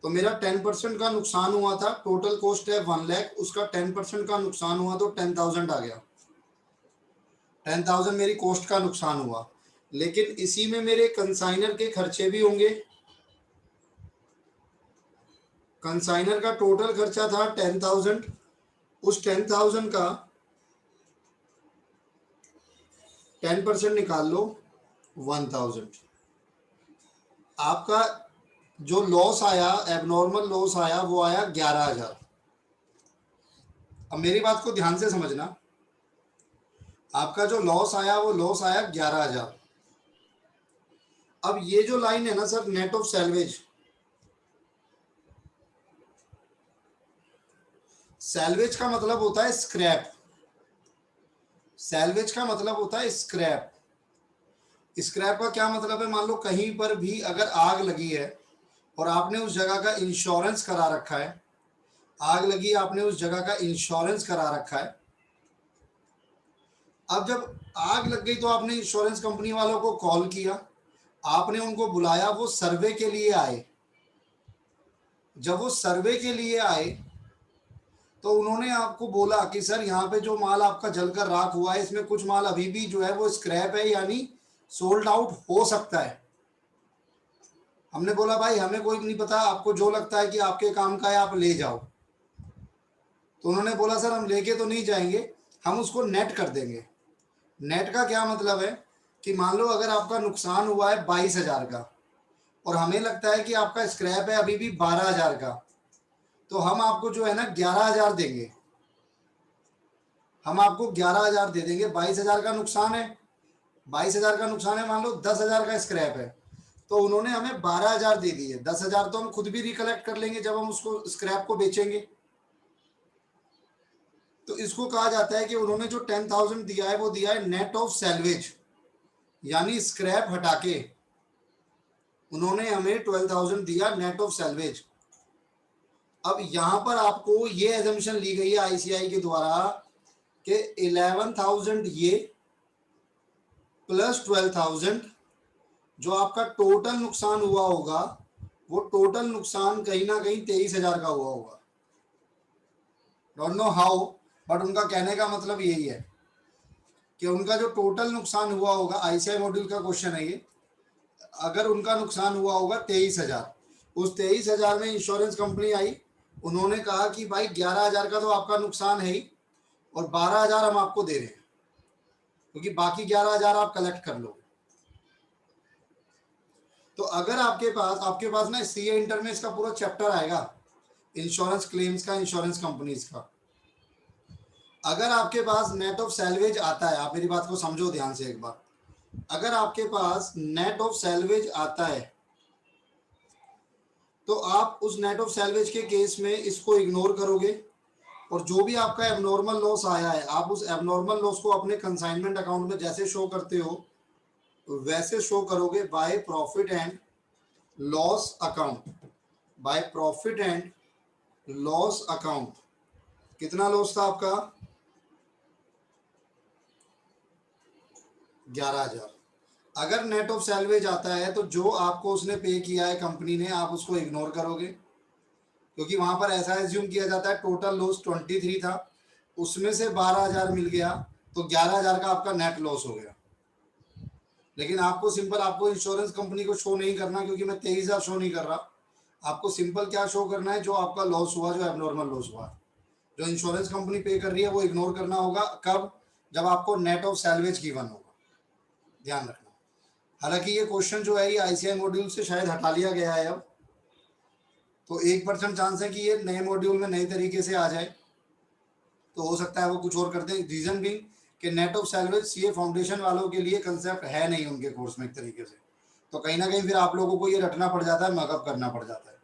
तो मेरा 10% का नुकसान हुआ था, टोटल कॉस्ट है 1 लाख, उसका 10% का नुकसान हुआ तो 10,000 आ गया। 10,000 मेरी कॉस्ट का नुकसान हुआ, लेकिन इसी में मेरे कंसाइनर के खर्चे भी होंगे। कंसाइनर का टोटल खर्चा था 10,000, उस 10,000 का 10% निकाल लो 1,000। आपका जो लॉस आया, एबनॉर्मल लॉस आया, वो आया 11,000। अब मेरी बात को ध्यान से समझना, आपका जो लॉस आया वो लॉस आया 11,000। अब ये जो लाइन है ना sir, net of salvage, salvage का मतलब होता है स्क्रैप। सैल्वेज का मतलब होता है स्क्रैप। स्क्रैप का क्या मतलब है, मान लो कहीं पर भी अगर आग लगी है और आपने उस जगह का इंश्योरेंस करा रखा है, आग लगी, आपने उस जगह का इंश्योरेंस करा रखा है। अब जब आग लग गई तो आपने इंश्योरेंस कंपनी वालों को कॉल किया, आपने उनको बुलाया, वो सर्वे के लिए आए। जब वो सर्वे के लिए आए तो उन्होंने आपको बोला कि सर यहाँ पे जो माल आपका जलकर राख हुआ है इसमें कुछ माल अभी भी जो है वो स्क्रैप है, यानी सोल्ड आउट हो सकता है। हमने बोला भाई हमें कोई नहीं पता, आपको जो लगता है कि आपके काम का है आप ले जाओ। तो उन्होंने बोला सर हम लेके तो नहीं जाएंगे, हम उसको नेट कर देंगे। नेट का क्या मतलब है कि मान लो अगर आपका नुकसान हुआ है 22,000 का और हमें लगता है कि आपका स्क्रैप है अभी भी 12,000 का, तो हम आपको जो है ना 11,000 देंगे। हम आपको 11,000 दे देंगे। 22,000 का नुकसान है, 22,000 का नुकसान है, मान लो 10,000 का स्क्रैप है, तो उन्होंने हमें 12,000 दे दिए। 10,000 तो हम खुद भी रिकलेक्ट कर लेंगे जब हम उसको स्क्रैप को बेचेंगे। तो इसको कहा जाता है कि उन्होंने जो 10,000 दिया है वो दिया है नेट ऑफ सैल्वेज, यानी स्क्रैप हटा के उन्होंने हमें 12,000 दिया नेट ऑफ सैल्वेज। अब यहां पर आपको ये एजम्पशन ली गई है आईसीआई के द्वारा कि 11,000 ये प्लस 12,000 जो आपका टोटल नुकसान हुआ होगा वो टोटल नुकसान कहीं ना कहीं 23,000 का हुआ होगा। डोंट नो हाउ, बट उनका कहने का मतलब यही है कि उनका जो टोटल नुकसान हुआ होगा, आईसीआई मॉड्यूल का क्वेश्चन है ये, अगर उनका नुकसान हुआ होगा 23,000, उस 23,000 में इंश्योरेंस कंपनी आई, उन्होंने कहा कि भाई 11,000 का तो आपका नुकसान है ही और 12,000 हम आपको दे रहे हैं क्योंकि बाकी 11,000 आप कलेक्ट कर लो। तो अगर आपके पास ना सीए इंटर में इसका पूरा चैप्टर आएगा इंश्योरेंस क्लेम्स का, इंश्योरेंस कंपनीज का। अगर आपके पास नेट ऑफ सैल्वेज आता है, आप मेरी बात को समझो ध्यान से एक बार, अगर आपके पास नेट ऑफ सैल्वेज आता है तो आप उस नेट ऑफ सैल्वेज के केस में इसको इग्नोर करोगे और जो भी आपका एबनॉर्मल लॉस आया है आप उस एबनॉर्मल लॉस को अपने कंसाइनमेंट अकाउंट में जैसे शो करते हो वैसे शो करोगे by profit and loss account. By profit and loss account कितना लॉस था आपका? 11,000। अगर नेट ऑफ सैल्वेज आता है तो जो आपको उसने पे किया है कंपनी ने आप उसको इग्नोर करोगे क्योंकि वहां पर ऐसा एज्यूम किया जाता है टोटल लॉस 23 था, उसमें से 12,000 मिल गया तो 11,000 का आपका नेट लॉस हो गया। लेकिन आपको सिंपल आपको इंश्योरेंस कंपनी को शो नहीं करना क्योंकि मैं 23,000 शो नहीं कर रहा, आपको सिंपल क्या शो करना है जो आपका लॉस हुआ, जो एबनॉर्मल लॉस हुआ, जो इंश्योरेंस कंपनी पे कर रही है वो इग्नोर करना होगा। कब? जब आपको नेट ऑफ सैल्वेज गिवन होगा, ध्यान रखना। हालांकि ये क्वेश्चन जो है ये आईसीआई मॉड्यूल से शायद हटा लिया गया है अब, तो 1% चांस है कि ये नए मॉड्यूल में नए तरीके से आ जाए, तो हो सकता है वो कुछ और कर दें। रीजन भी कि net of salvage CA foundation वालों के लिए कंसेप्ट है नहीं उनके कोर्स में एक तरीके से, तो कहीं ना कहीं फिर आप लोगों को ये रटना पड़ जाता है, मगअप करना पड़ जाता है।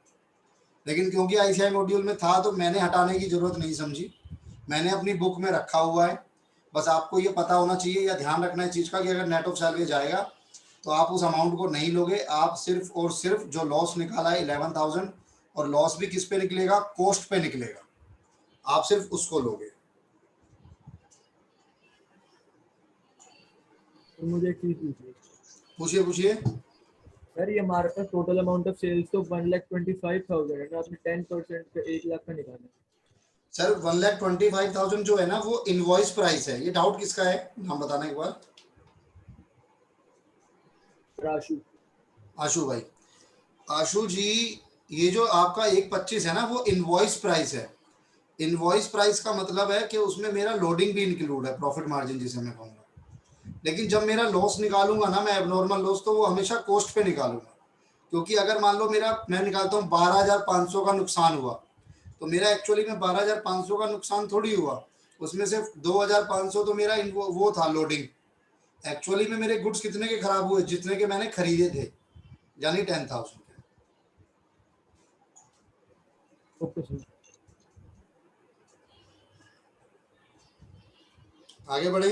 लेकिन क्योंकि आईसीआई मॉड्यूल में था तो मैंने हटाने की जरूरत नहीं समझी, मैंने अपनी बुक में रखा हुआ है। बस आपको ये पता होना चाहिए या ध्यान रखना है चीज़ का कि अगर नेट ऑफ सैलरी जाएगा तो आप उस अमाउंट को नहीं लोगे, आप सिर्फ और सिर्फ जो लॉस निकाला है 11,000, और लॉस भी किस पे निकलेगा? कॉस्ट पे निकलेगा, आप सिर्फ उसको लोगे। तो मुझे एक चीज पूछिए। पूछिए पूछिए। सर ये हमारे पास टोटल अमाउंट ऑफ सेल्स तो 1,25,000 है ना, आपने 10% पे 1 लाख का निकाला। सर 1,25,000 जो है ना वो इनवॉइस प्राइस है। ये डाउट किसका है, नाम बताना एक बार। राशु। आशु भाई। आशु जी, ये जो आपका 1,25 है ना वो इनवॉइस प्राइस है। इनवॉइस प्राइस का मतलब है कि उसमें मेरा लोडिंग भी इंक्लूड है, प्रॉफिट मार्जिन जिसे मैं कहूँगा। लेकिन जब मेरा लॉस निकालूंगा ना मैं एबनॉर्मल लॉस, तो वो हमेशा कॉस्ट पे निकालूंगा। क्योंकि अगर मान लो मैं निकालता हूँ 12,500 का नुकसान हुआ, तो मेरा एक्चुअली में 12,500 का नुकसान थोड़ी हुआ, उसमें से 2,500 तो मेरा वो था लोडिंग। एक्चुअली में मेरे गुड्स कितने के खराब हुए? जितने के मैंने खरीदे थे, यानी 10,000 के। Okay sir. आगे बढ़े।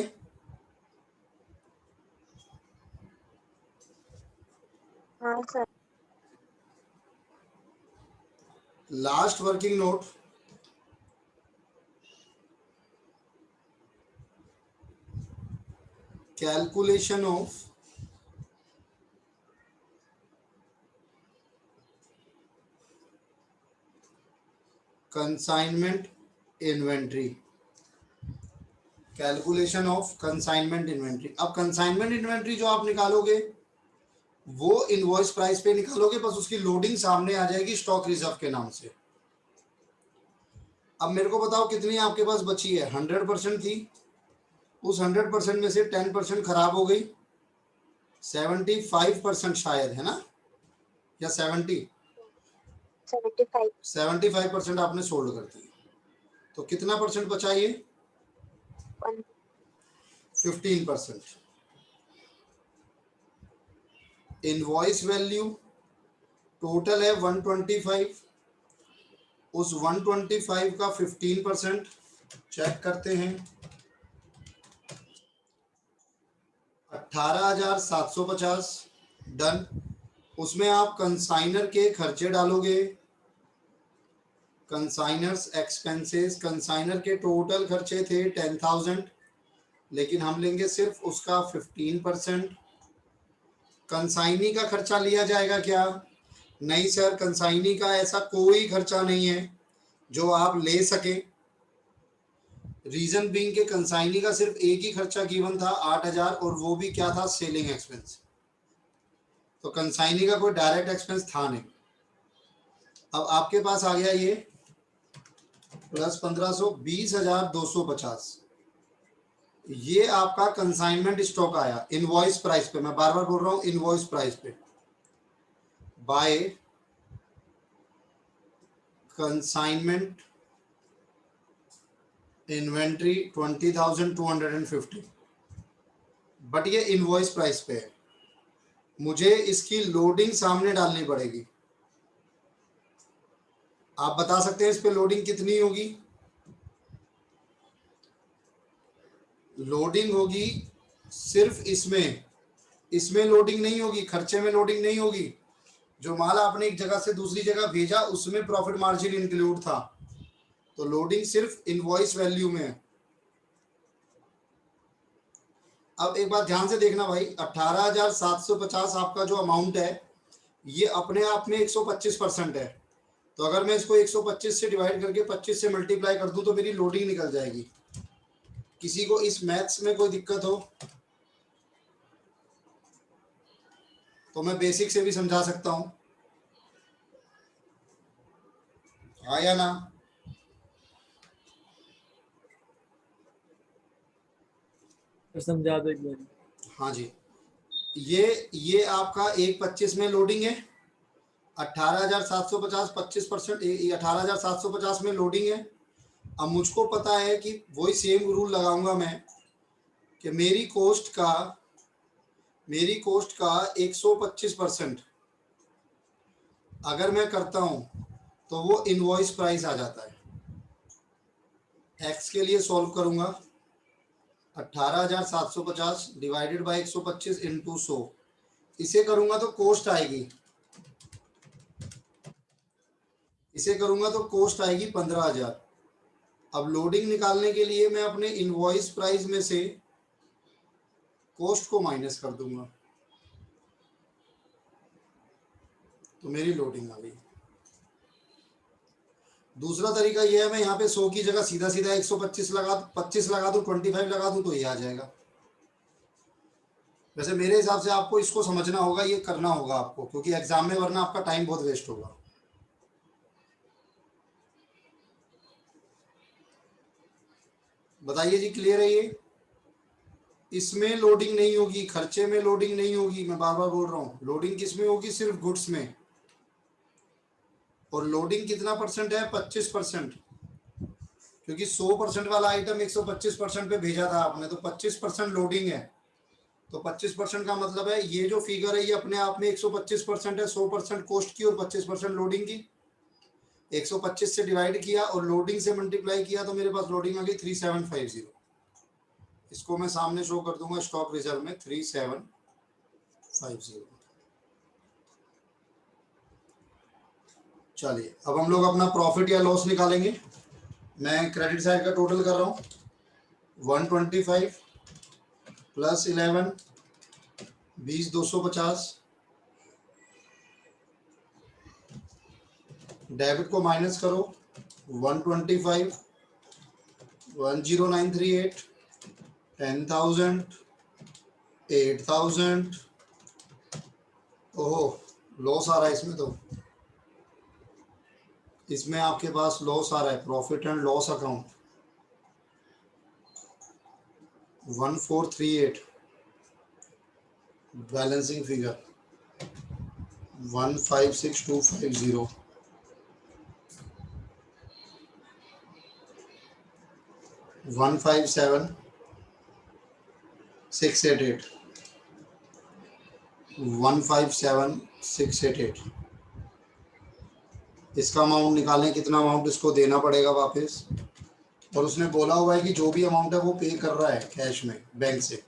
हाँ sir. Last working note calculation of consignment inventory, calculation of consignment inventory. अब कंसाइनमेंट इन्वेंट्री जो आप निकालोगे वो इनवॉइस प्राइस पे निकालोगे, बस उसकी लोडिंग सामने आ जाएगी स्टॉक रिजर्व के नाम से। अब मेरे को बताओ कितनी आपके पास बची है? 100% थी, उस 100% में से 10% खराब हो गई, 75% शायद, है ना, या 75% आपने सोल्ड कर दी। तो कितना परसेंट बचा ये? 15%। इनवॉइस वैल्यू टोटल है 125, उस 125 का 15% चेक करते हैं, 18,750 डन। उसमें आप कंसाइनर के खर्चे डालोगे, कंसाइनर्स एक्सपेंसेस। कंसाइनर के टोटल खर्चे थे 10,000, लेकिन हम लेंगे सिर्फ उसका 15%। कंसाइनी का खर्चा लिया जाएगा क्या? नहीं सर, कंसाइनी का ऐसा कोई खर्चा नहीं है जो आप ले सके। रीजन बीइंग के कंसाइनी का सिर्फ एक ही खर्चा गिवन था 8,000, और वो भी क्या था? Selling expense. तो कंसाइनी का कोई डायरेक्ट एक्सपेंस था नहीं। अब आपके पास आ गया ये प्लस 1500, 20,250। ये आपका कंसाइनमेंट स्टॉक आया इनवॉइस प्राइस पे। मैं बार बार बोल रहा हूं इनवॉइस प्राइस पे, बाय कंसाइनमेंट इन्वेंट्री 20,250। बट ये इनवॉइस प्राइस पे है, मुझे इसकी लोडिंग सामने डालनी पड़ेगी। आप बता सकते हैं इस पे लोडिंग कितनी होगी? लोडिंग होगी सिर्फ इसमें लोडिंग नहीं होगी, खर्चे में लोडिंग नहीं होगी। जो माल आपने एक जगह से दूसरी जगह भेजा उसमें प्रॉफिट मार्जिन इंक्लूड था, तो लोडिंग सिर्फ इनवॉइस वैल्यू में है। अब एक बात ध्यान से देखना भाई, 18,750 आपका जो अमाउंट है ये अपने आप में 125% है। तो अगर मैं इसको 125 से डिवाइड करके 25 से मल्टीप्लाई कर दूं तो मेरी लोडिंग निकल जाएगी। किसी को इस मैथ्स में कोई दिक्कत हो तो मैं बेसिक से भी समझा सकता हूं, आया ना? समझा दो एक बार। हाँ जी, ये आपका 1.25 में लोडिंग है, 18,750 25%, 18,750 में लोडिंग है। अब मुझको पता है कि वही सेम रूल लगाऊंगा मैं कि मेरी कोस्ट का 125% अगर मैं करता हूं तो वो इनवॉइस प्राइस आ जाता है। एक्स के लिए सॉल्व करूंगा, 18,750 डिवाइडेड बाय 125 इंटू 100, इसे करूंगा तो कोस्ट आएगी, 15,000। अब लोडिंग निकालने के लिए मैं अपने इनवॉइस प्राइस में से कोस्ट को माइनस कर दूंगा तो मेरी लोडिंग आ गई। दूसरा तरीका यह है, मैं यहाँ पे 100 की जगह सीधा 125 लगा 25 लगा दूं, 25 लगा दूं तो ये आ जाएगा। वैसे मेरे हिसाब से आपको इसको समझना होगा, ये करना होगा आपको, क्योंकि एग्जाम में वरना आपका टाइम बहुत वेस्ट होगा। बताइए जी, क्लियर है ये? इसमें लोडिंग नहीं होगी, खर्चे में लोडिंग नहीं होगी। मैं बार बार बोल रहा हूँ, लोडिंग किस में होगी? सिर्फ गुड्स में। और लोडिंग कितना परसेंट है? 25%, क्योंकि 100% वाला आइटम 125% पे भेजा था आपने, तो 25% लोडिंग है। तो 25% का मतलब है ये जो फिगर है ये अपने आप में 125% है, 100% कॉस्ट की और 25% लोडिंग की। 125 से डिवाइड किया और लोडिंग से मल्टीप्लाई किया तो मेरे पास लोडिंग आ गई 3750। इसको मैं सामने शो कर दूंगा स्टॉक रिजर्व में 3750। चलिए अब हम लोग अपना प्रॉफिट या लॉस निकालेंगे। मैं क्रेडिट साइड का टोटल कर रहा हूँ, 125 प्लस 11 20 250, डेबिट को माइनस करो 125 10938 10,000 8,000। ओहो लॉस आ रहा है इसमें, तो इसमें आपके पास लॉस आ रहा है, profit and loss account 1438, balancing figure 156250, 157688, 157688। इसका अमाउंट निकालें, कितना अमाउंट इसको देना पड़ेगा वापस। और उसने बोला हुआ है कि जो भी अमाउंट है वो पे कर रहा है कैश में बैंक से।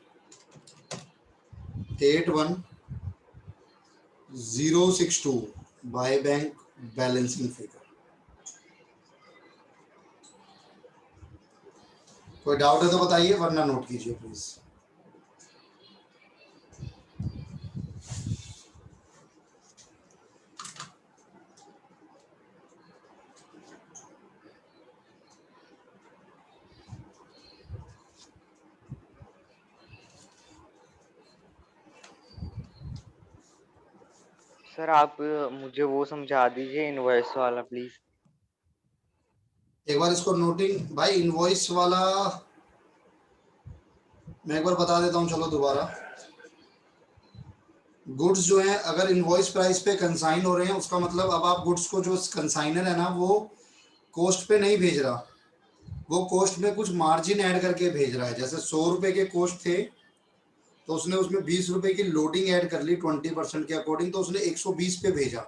81062 बाय बैंक बैलेंसिंग फिगर। कोई डाउट है तो बताइए, वरना नोट कीजिए प्लीज। सर आप मुझे वो समझा दीजिए इनवॉइस वाला प्लीज। एक बार इसको नोटिंग भाई, इनवॉइस वाला मैं एक बार बता देता हूँ, चलो दोबारा। गुड्स जो हैं अगर इनवॉइस प्राइस पे कंसाइन हो रहे हैं, उसका मतलब अब आप गुड्स को, जो कंसाइनर है ना वो कॉस्ट पे नहीं भेज रहा, वो कॉस्ट में कुछ मार्जिन ऐड करके भेज रहा है। जैसे 100 रुपए के कॉस्ट थे तो उसने उसमें 20 रुपए की लोडिंग ऐड कर ली 20% के अकॉर्डिंग, तो उसने 120 पे भेजा।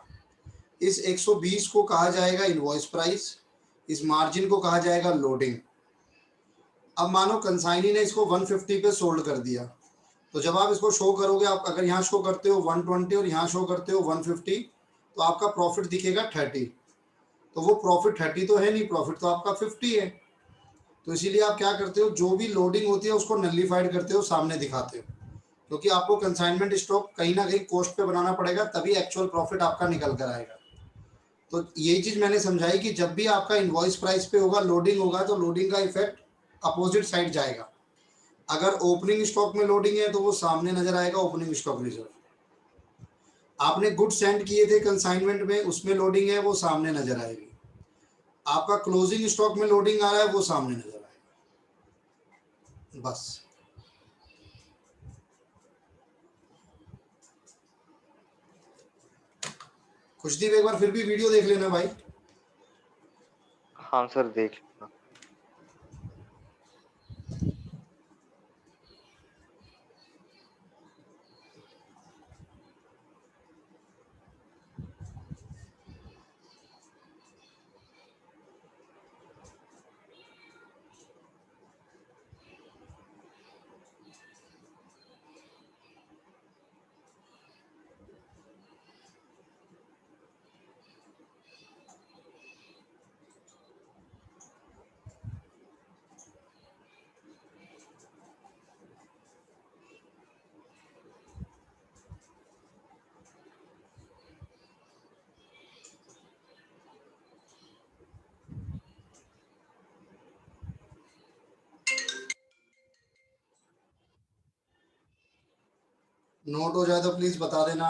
इस 120 को कहा जाएगा इनवॉइस प्राइस, इस मार्जिन को कहा जाएगा लोडिंग। अब मानो कंसाइनी ने इसको 150 पे सोल्ड कर दिया, तो जब आप इसको शो करोगे, आप अगर यहाँ शो करते हो 120 और यहाँ शो करते हो 150, तो आपका प्रॉफिट दिखेगा 30। तो वो प्रॉफिट 30 तो है नहीं, प्रॉफिट तो आपका 50 है। तो इसीलिए आप क्या करते हो, जो भी लोडिंग होती है उसको नलिफाइड करते हो, सामने दिखाते हो, क्योंकि आपको कंसाइनमेंट स्टॉक कहीं ना कहीं कॉस्ट पे बनाना पड़ेगा, तभी एक्चुअल प्रॉफिट आपका निकल कर आएगा। तो यही चीज मैंने समझाई कि जब भी आपका इनवॉइस प्राइस पे होगा, लोडिंग होगा, तो लोडिंग का इफेक्ट अपोजिट साइड जाएगा। अगर ओपनिंग स्टॉक में लोडिंग है तो वो सामने नजर आएगा, ओपनिंग स्टॉक रिजर्व। आपने गुड सेंड किए थे कंसाइनमेंट में, उसमें लोडिंग है, वो सामने नजर आएगी। आपका क्लोजिंग स्टॉक में लोडिंग आ रहा है, वो सामने नजर आएगा। बस खुशदीप एक बार फिर भी वीडियो देख लेना भाई। हाँ सर देख नोट हो जाए तो प्लीज बता देना।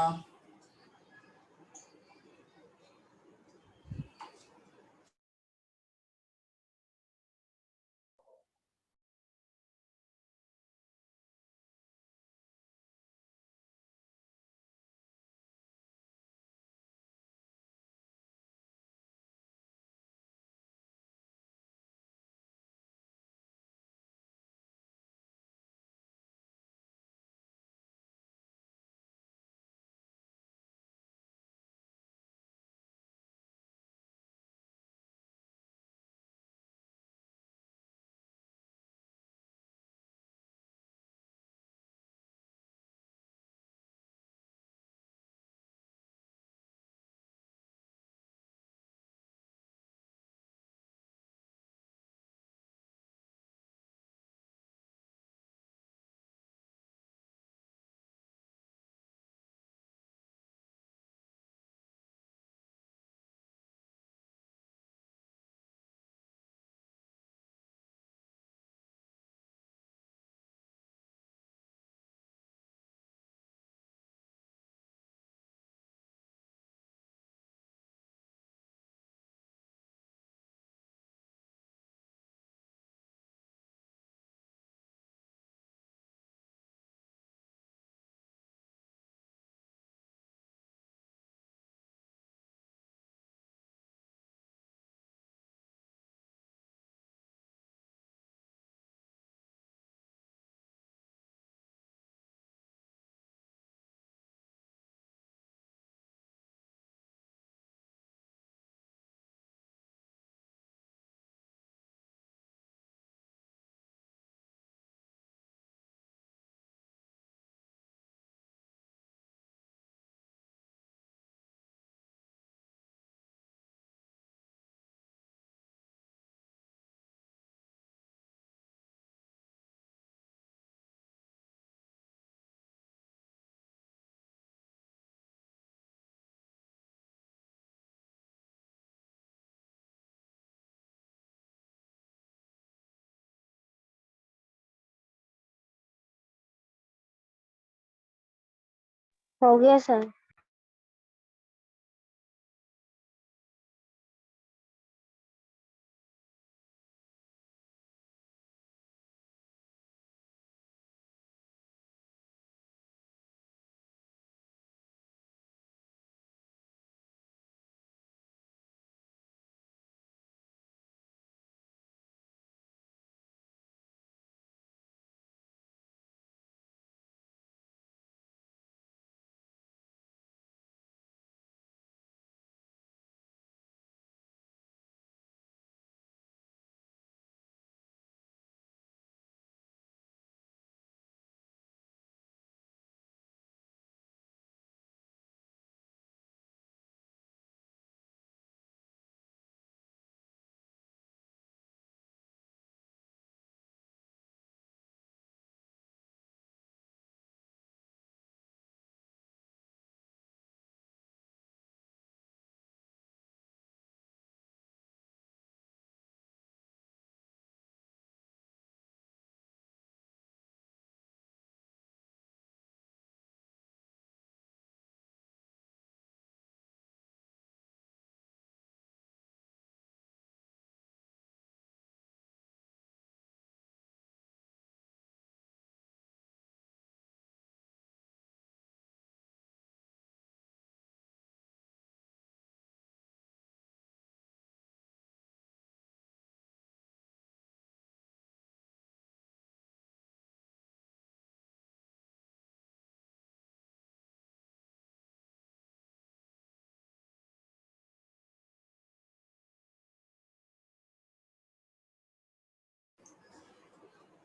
हो गया सर।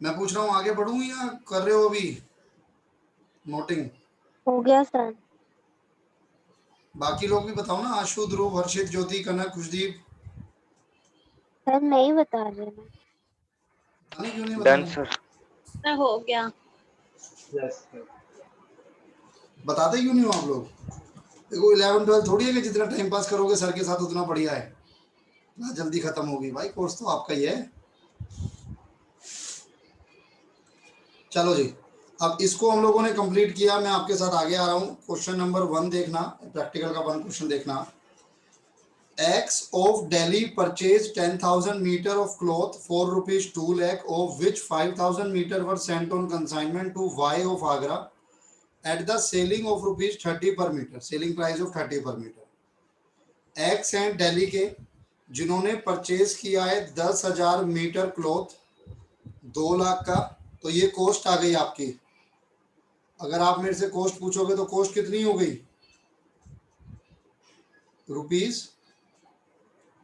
मैं पूछ रहा हूँ आगे बढ़ूं या कर रहे हो अभी नोटिंग? हो गया सर। बाकी लोग भी बताओ ना, आशु, ध्रुव, हर्षित, ज्योति, कनक, खुशदीप। सर नहीं बता रहे ना। पता नहीं क्यों नहीं डन बताना। सर। हो गया। Yes sir. बताते क्यों नहीं हो आप लोग? देखो 11 12 थोड़ी है कि जितना टाइम पास करोगे सर के साथ उतना बढ़िया है, ना जल्दी खत्म होगी भाई, कोर्स तो आपका ही है। चलो जी, अब इसको हम लोगों ने कंप्लीट किया। मैं आपके साथ आगे आ रहा हूँ। क्वेश्चन नंबर 1 देखना, प्रैक्टिकल का 1 क्वेश्चन देखना। X of Delhi purchased 10,000 meter of cloth for rupees 2 lakh, of which 5,000 meter were sent on consignment to Y of Agra at the selling of rupees 30 per meter, selling price of 30 per meter. X हैं दिल्ली के, जिन्होंने परचेज किया है 10,000 मीटर क्लॉथ 2 लाख का। तो ये कॉस्ट आ गई आपकी। अगर आप मेरे से कॉस्ट पूछोगे तो कॉस्ट कितनी हो गई? रुपीज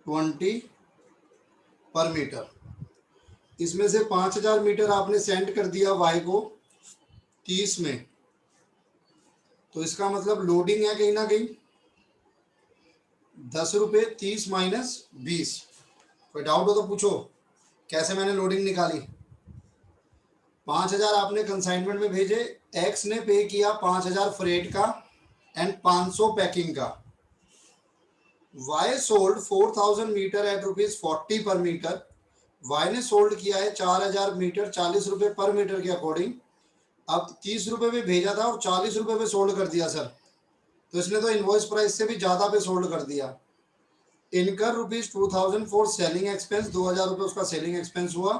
20 पर मीटर। इसमें से 5,000 मीटर आपने सेंड कर दिया वाई को 30 में, तो इसका मतलब लोडिंग है कहीं ना कहीं 10 रुपये 30 माइनस 20। कोई डाउट हो तो पूछो कैसे मैंने लोडिंग निकाली। 5,000 आपने कंसाइनमेंट में भेजे, एक्स ने पे किया 5,000 फ्रेट का एंड 500 पैकिंग का। Y sold 4,000 metre at rupees 40 per metre. Y ने सोल्ड किया है 4,000 मीटर 40 रुपए पर मीटर के अकॉर्डिंग। अब 30 रुपए में भेजा था और 40 रुपए में सोल्ड कर दिया सर, तो इसने तो इनवॉइस प्राइस से भी ज्यादा पे सोल्ड कर दिया। इनकर रुपीज 2,000 फॉर सेलिंग एक्सपेंस, 2,000 रुपए उसका सेलिंग एक्सपेंस हुआ।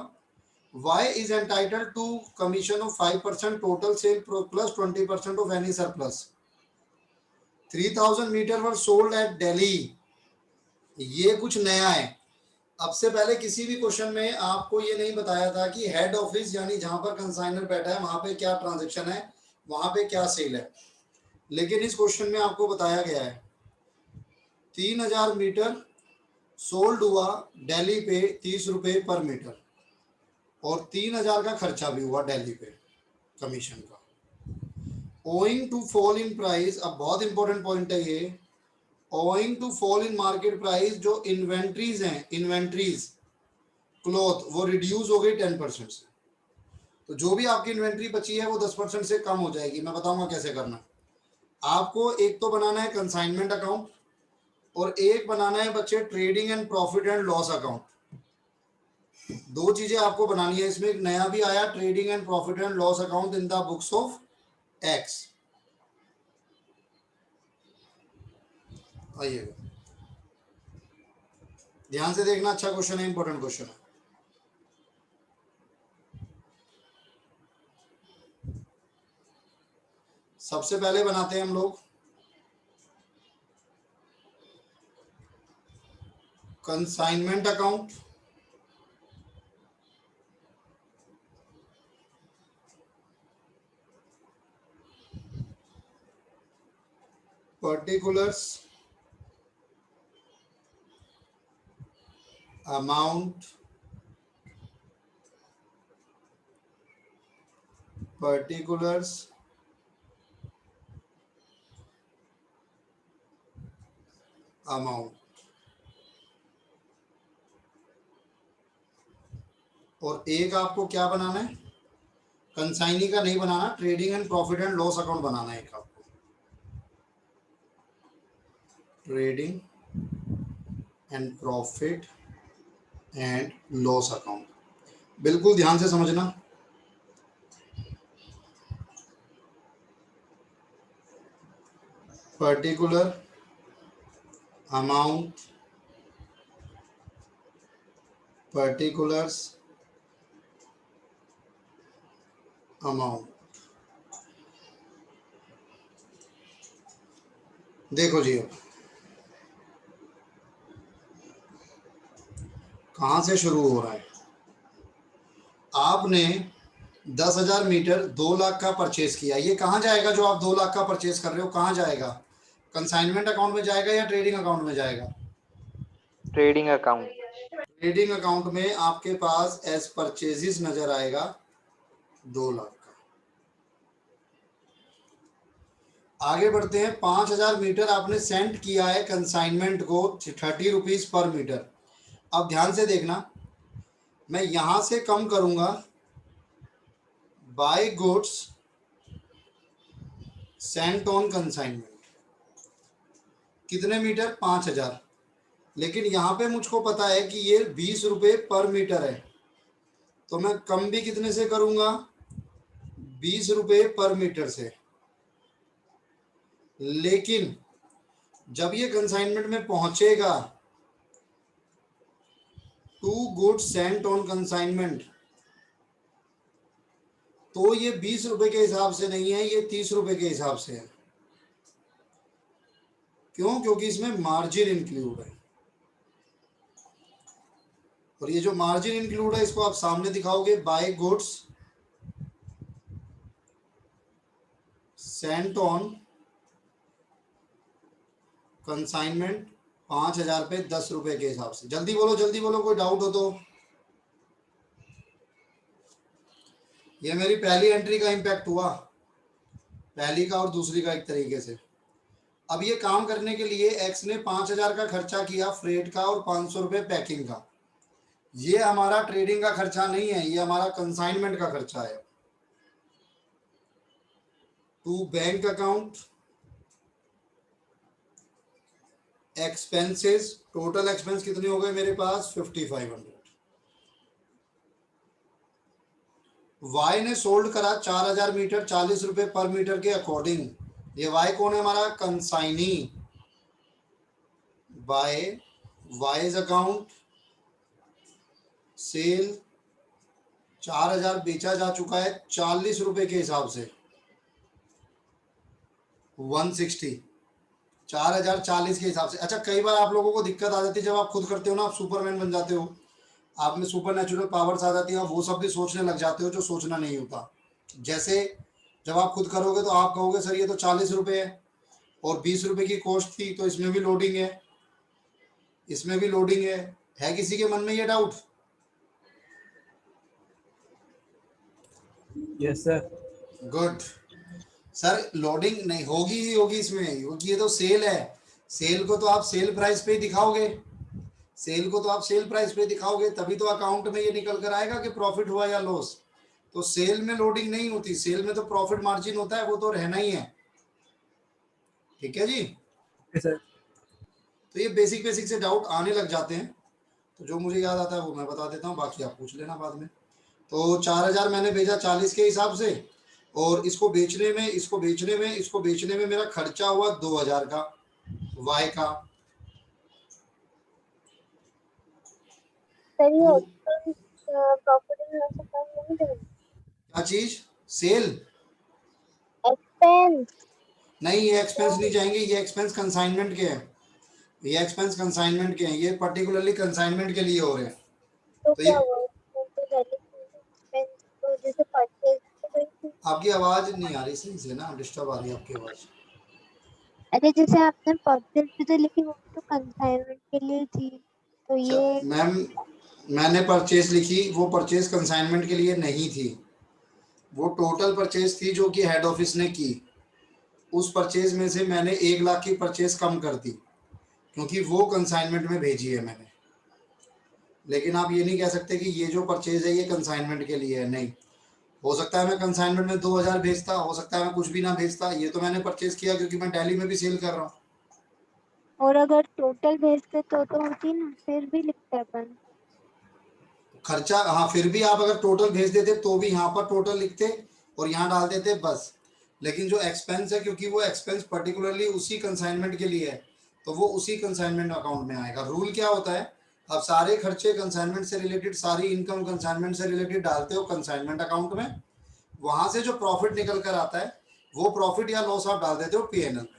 Y is entitled to commission of 5% total sale plus 20% of any surplus. 3,000 meter were sold at Delhi. ये कुछ नया है। अब से पहले किसी भी क्वेश्चन में आपको ये नहीं बताया था कि हेड ऑफिस यानी जहां पर कंसाइनर बैठा है वहां पे क्या ट्रांजैक्शन है, वहां पे क्या सेल है। लेकिन इस क्वेश्चन में आपको बताया गया है 3,000 मीटर सोल्ड हुआ दिल्ली पे 30 रुपए पर मीटर, और 3,000 का खर्चा भी हुआ दिल्ली पे कमीशन का। Owing to fall in price, अब बहुत इंपॉर्टेंट पॉइंट है ये, owing to fall in market price, जो इन्वेंट्रीज हैं, इन्वेंट्रीज क्लॉथ, वो रिड्यूस हो गई 10% से। तो जो भी आपकी इन्वेंट्री बची है वो 10% से कम हो जाएगी। मैं बताऊंगा कैसे करना। आपको एक तो बनाना है कंसाइनमेंट अकाउंट और एक बनाना है बच्चे trading and profit and loss account. दो चीजें आपको बनानी है। इसमें एक नया भी आया, trading and profit and loss account in the books of x. आइएगा, ध्यान से देखना, अच्छा क्वेश्चन है, इंपॉर्टेंट क्वेश्चन है। सबसे पहले बनाते हैं हम लोग consignment account. Particulars, amount, particulars, amount, और एक आपको क्या बनाना है, कंसाइनी का नहीं बनाना, trading and profit and loss account बनाना है एक आपको, trading and profit and loss account. बिल्कुल ध्यान से समझना। Particular, amount, particulars, amount. देखो जी, अब कहाँ से शुरू हो रहा है। आपने 10,000 मीटर 2 लाख का परचेज किया, ये कहाँ जाएगा? जो आप 2 लाख का परचेज कर रहे हो कहाँ जाएगा? कंसाइनमेंट अकाउंट में जाएगा या ट्रेडिंग अकाउंट में जाएगा? Trading account. ट्रेडिंग अकाउंट में आपके पास एज परचेजेस नजर आएगा 2 लाख का। आगे बढ़ते हैं, 5,000 मीटर आपने सेंड किया है कंसाइनमेंट को 30 रुपीज पर मीटर। अब ध्यान से देखना, मैं यहां से कम करूंगा, by goods sent on consignment, कितने मीटर? 5,000। लेकिन यहाँ पे मुझको पता है कि ये 20 रुपये पर मीटर है, तो मैं कम भी कितने से करूंगा? 20 रुपये पर मीटर से। लेकिन जब ये कंसाइनमेंट में पहुंचेगा, to goods sent on consignment, तो ये 20 रुपये के हिसाब से नहीं है, ये 30 रुपये के हिसाब से है। क्यों? क्योंकि इसमें मार्जिन इंक्लूड है, और ये जो मार्जिन इंक्लूड है इसको आप सामने दिखाओगे, by goods sent on consignment 5,000 पे 10 रुपए के हिसाब से। जल्दी बोलो, जल्दी बोलो, कोई डाउट हो तो। ये मेरी पहली एंट्री का इम्पैक्ट हुआ, पहली का और दूसरी का एक तरीके से। अब ये काम करने के लिए एक्स ने 5,000 का खर्चा किया फ्रेट का और 500 रुपये पैकिंग का। ये हमारा ट्रेडिंग का खर्चा नहीं है, ये हमारा कंसाइनमेंट का खर्चा है। To bank account expenses, total expense कितने हो गए मेरे पास? 5500। वाई ने सोल्ड करा 4,000 मीटर 40 रुपए पर मीटर के अकॉर्डिंग। ये वाई कौन है? हमारा consignee. By Y's account sale 4,000 बेचा जा चुका है 40 रुपए के हिसाब से, 160, 4,040 के हिसाब से। अच्छा, कई बार आप लोगों को दिक्कत आ जाती है, जब आप खुद करते हो ना, आप सुपरमैन बन जाते हो, आप में सुपर नेचुरल पावर्स आ जाती है, आप वो सब भी सोचने लग जाते हो जो सोचना नहीं होता। जैसे जब आप खुद करोगे तो आप कहोगे सर ये तो 40 रुपये है और 20 रुपये की कॉस्ट थी, तो इसमें भी लोडिंग है, इसमें भी लोडिंग है किसी के मन में ये doubt? Yes sir. Good sir, loading नहीं होगी ही होगी इसमें, क्योंकि ये तो सेल है। सेल को तो आप सेल प्राइस पे ही दिखाओगे, सेल को तो आप सेल प्राइस पे दिखाओगे, तभी तो अकाउंट में ये निकल कर आएगा कि प्रॉफिट हुआ या लॉस। तो सेल में लोडिंग नहीं होती, सेल में तो प्रॉफिट मार्जिन होता है, वो तो रहना ही है। ठीक है जी। सर तो ये बेसिक बेसिक से डाउट आने लग जाते हैं, तो जो मुझे याद आता है वो मैं बता देता हूँ, बाकी आप पूछ लेना बाद में। तो 4,000 मैंने भेजा 40 के हिसाब से, और इसको बेचने में मेरा खर्चा हुआ 2,000 का। वाई का। सर ये वो प्रॉफिट एंड लॉस अकाउंट नहीं देंगे? क्या चीज? सेल? एक्सपेंस। नहीं, ये एक्सपेंस नहीं जाएंगे, ये एक्सपेंस कंसाइनमेंट के हैं, ये एक्सपेंस कंसाइनमेंट के हैं, ये पर्टिकुलरली कंसाइनमेंट के लिए हो रहे हैं। तो तो क्या ये हुआ? तो एक्सपेंस तो जैसे परचेज तो गई थी। आपकी आवाज नहीं आ रही सही से ना, डिस्टर्ब आ रही है आपकी आवाज। अरे जैसे आपने परचेज भी तो लिखी, वो भी तो कंसाइनमेंट के लिए थी, तो ये मैम, मैंने परचेज लिखी, वो परचेज कंसाइनमेंट के लिए नहीं थी, वो टोटल परचेज थी जो कि हेड ऑफिस ने की। उस परचेज में से मैंने 1 लाख की परचेज कम कर दी, क्योंकि वो कंसाइनमेंट में भेजी है मैंने। लेकिन आप ये नहीं कह सकते कि ये जो परचेज है ये कंसाइनमेंट के लिए है, नहीं। हो सकता है मैं कंसाइनमेंट में 2000 भेजता, हो सकता है मैं कुछ भी ना भेजता, ये तो मैंने परचेज किया क्योंकि मैं दिल्ली में भी सेल कर रहा हूँ। और अगर टोटल भेजते तो होती ना, फिर भी लिखते अपन। खर्चा, हाँ, फिर भी आप अगर टोटल भेज देते तो भी यहाँ पर टोटल लिखते और यहाँ डाल देते बस। लेकिन जो एक्सपेंस है, क्योंकि वो एक्सपेंस पर्टिकुलरली उसी कंसाइनमेंट के लिए है, तो वो उसी कंसाइनमेंट अकाउंट में आएगा। रूल क्या होता है, आप सारे खर्चे कंसाइनमेंट से रिलेटेड, सारी इनकम कंसाइनमेंट से रिलेटेड डालते हो कंसाइनमेंट अकाउंट में, वहां से जो प्रॉफिट निकल कर आता है वो प्रॉफिट या लॉस आप डाल देते हो पीएनएल में।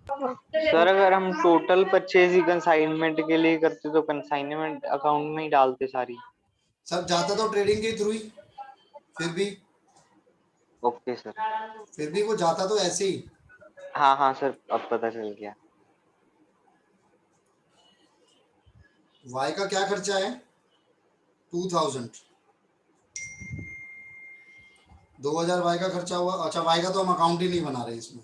सर अगर हम टोटल परचेज ही कंसाइनमेंट के लिए करते तो कंसाइनमेंट अकाउंट में ही डालते सारी। सब जाता तो ट्रेडिंग के थ्रू ही, ओके सर। फिर भी वो जाता तो ऐसे ही। हाँ हाँ सर, अब पता चल गया। वाई का क्या खर्चा है? 2000, 2000 वाई का खर्चा हुआ। अच्छा, वाई का तो हम अकाउंट ही नहीं बना रहे इसमें।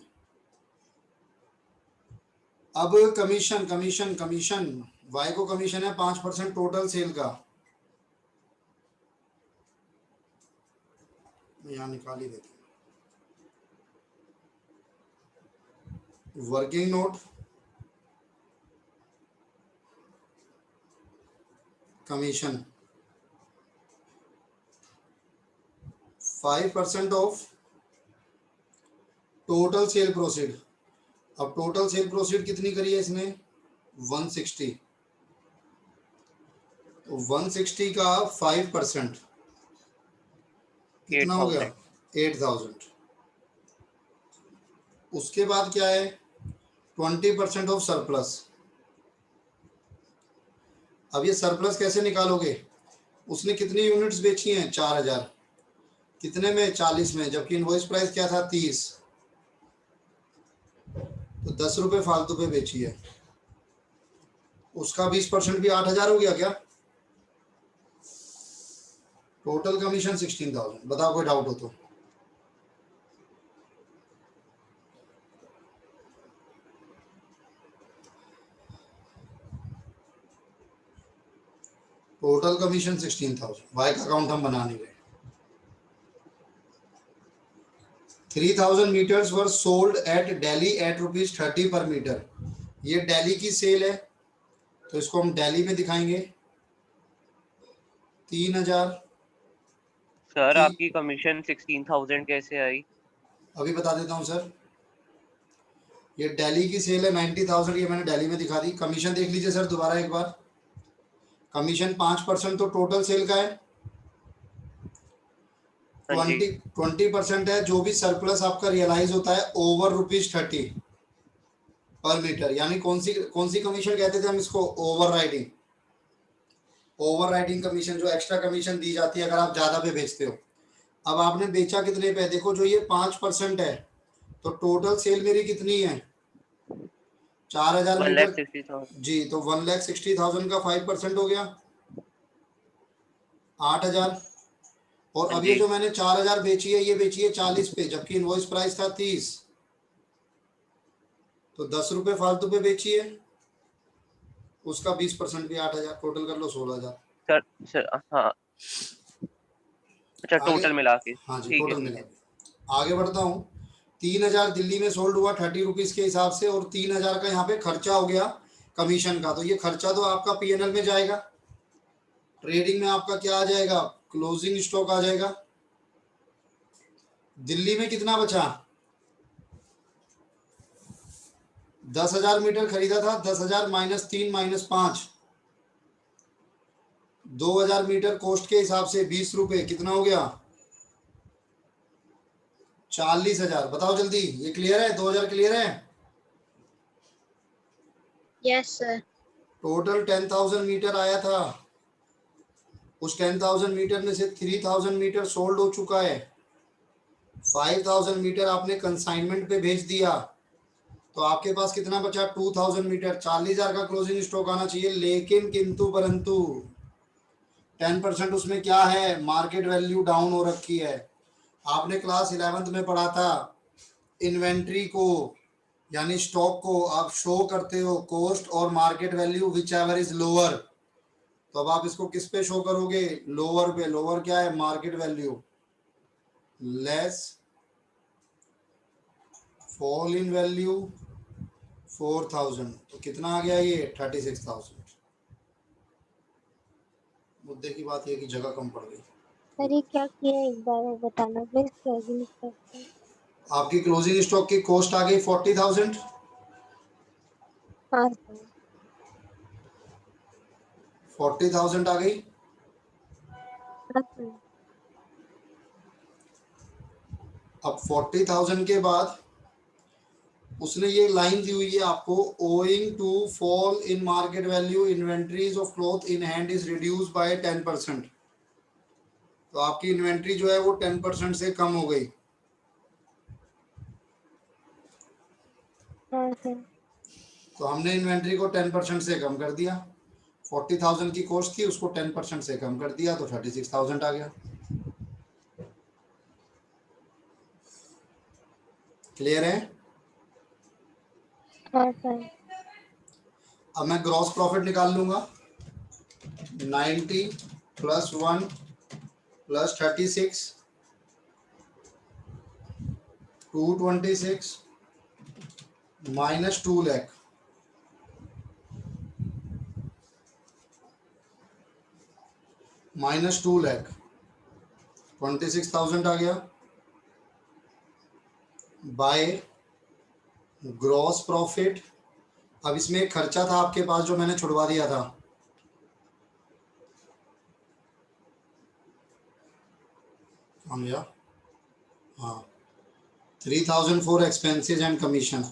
अब कमीशन, कमीशन कमीशन वाई को कमीशन है 5% टोटल सेल का। यहाँ निकाल ही देते हैं। Working note, commission 5% of total sale proceed. अब टोटल सेल प्रोसीड कितनी करी है इसने? 160। तो 160 का 5% कितना हो गया? 8000। 8000। उसके बाद क्या है? 20% ऑफ सरप्लस। अब ये सरप्लस कैसे निकालोगे? उसने कितनी यूनिट्स बेची हैं? 4000। कितने में? 40 में, जबकि इनवॉइस प्राइस क्या था? 30। तो 10 रुपए फालतू पे बेची है, उसका 20% भी 8000 हो गया क्या? Total commission 16000। बताओ कोई डाउट हो तो। Total commission 16000। वाई का अकाउंट हम बना नहीं रहे। 3000 metres were sold at Delhi at ₹30 per metre. ये दिल्ली की सेल है, तो इसको हम दिल्ली में दिखाएंगे। 3000 सर की, आपकी कमीशन 16000 कैसे आई? अभी बता देता हूँ सर। ये दिल्ली की सेल है 90,000, ये मैंने दिल्ली में दिखा दी। कमीशन देख लीजिए सर दोबारा एक बार। कमीशन 5% तो टोटल सेल का है। हाँ जी। 20% है जो भी सरप्लस आपका रियलाइज होता है ओवर ₹30 पर मीटर। यानी कौन सी कमीशन कहते थे हम इसको? Over riding. Over riding commission, जो एक्स्ट्रा कमीशन दी जाती है अगर आप ज्यादा पे बेचते हो। अब आपने बेचा कितने पे? देखो, जो ये 5% है, तो टोटल सेल मेरी कितनी है? 4000 मीटर। 1,60,000। जी, तो 1,60,000 का 5% हो गया 8000। और हाँ अब ये जी। जो मैंने 4000 बेची है, ये बेची है 40 पे, जबकि इनवॉइस प्राइस था 30। तो 10 रुपए फालतू पे बेची है, उसका 20% भी 8000, टोटल कर लो 16,000। सर हाँ। अच्छा, आगे, टोटल मिला के हाँ जी, ठीक है, टोटल ठीक मिला है। के आगे बढ़ता हूँ। 3000 दिल्ली में सोल्ड हुआ 30 रुपीज के हिसाब से, और 3000 का यहाँ पे खर्चा हो गया कमीशन का। तो ये खर्चा तो आपका पीएनएल में जाएगा। ट्रेडिंग में आपका क्या आ जाएगा? क्लोजिंग स्टॉक आ जाएगा। दिल्ली में कितना बचा? 10,000 मीटर खरीदा था, 10,000 माइनस 3 माइनस 5, 2,000 मीटर कॉस्ट के हिसाब से 20 रुपए, कितना हो गया? 40,000। बताओ जल्दी, ये क्लियर है? 2,000 क्लियर है? Yes sir. टोटल 10,000 मीटर आया था, उस 10,000 मीटर में से 3,000 मीटर सोल्ड हो चुका है, 5,000 मीटर आपने कंसाइनमेंट पे भेज दिया, तो आपके पास कितना बचा? 2,000 मीटर। 40,000 का क्लोजिंग स्टॉक आना चाहिए, लेकिन किंतु परंतु 10% उसमें क्या है? मार्केट वैल्यू डाउन हो रखी है। आपने क्लास 11th में पढ़ा था, इन्वेंट्री को यानी स्टॉक को आप शो करते हो कॉस्ट और market value which ever is lower, तो अब आप इसको किस पे शो करोगे? लोअर पे। लोअर क्या है? Market value less fall in value 4,000, तो कितना आ गया ये? 36,000। मुद्दे की बात ये कि जगह कम पड़ गई। सर ये क्या किया है एक बार और बताना प्लीज। क्लोजिंग स्टॉक आपकी क्लोजिंग स्टॉक की कॉस्ट आ गई 40,000, हाँ सर। 40,000 आ गई। हाँ सर। अब 40,000 के बाद उसने ये लाइन दी हुई है आपको, owing to fall in market value inventories of cloth in hand is reduce by 10%, तो आपकी इन्वेंट्री जो है वो 10% से कम हो गई। हाँ सर। तो हमने इन्वेंट्री को 10% से कम कर दिया, 40,000 की कॉस्ट थी, उसको 10% से कम कर दिया, तो 36,000 आ गया। क्लियर है? हाँ सर। अब मैं ग्रॉस प्रॉफिट निकाल लूंगा, 90 plus 1 plus 36 226 minus 2 lakh, minus 2 lakh 26,000 आ गया, बाय ग्रॉस प्रॉफिट। अब इसमें एक खर्चा था आपके पास जो मैंने छुड़वा दिया था, हम या हाँ, 3,000 फॉर एक्सपेंसेस एंड कमीशन।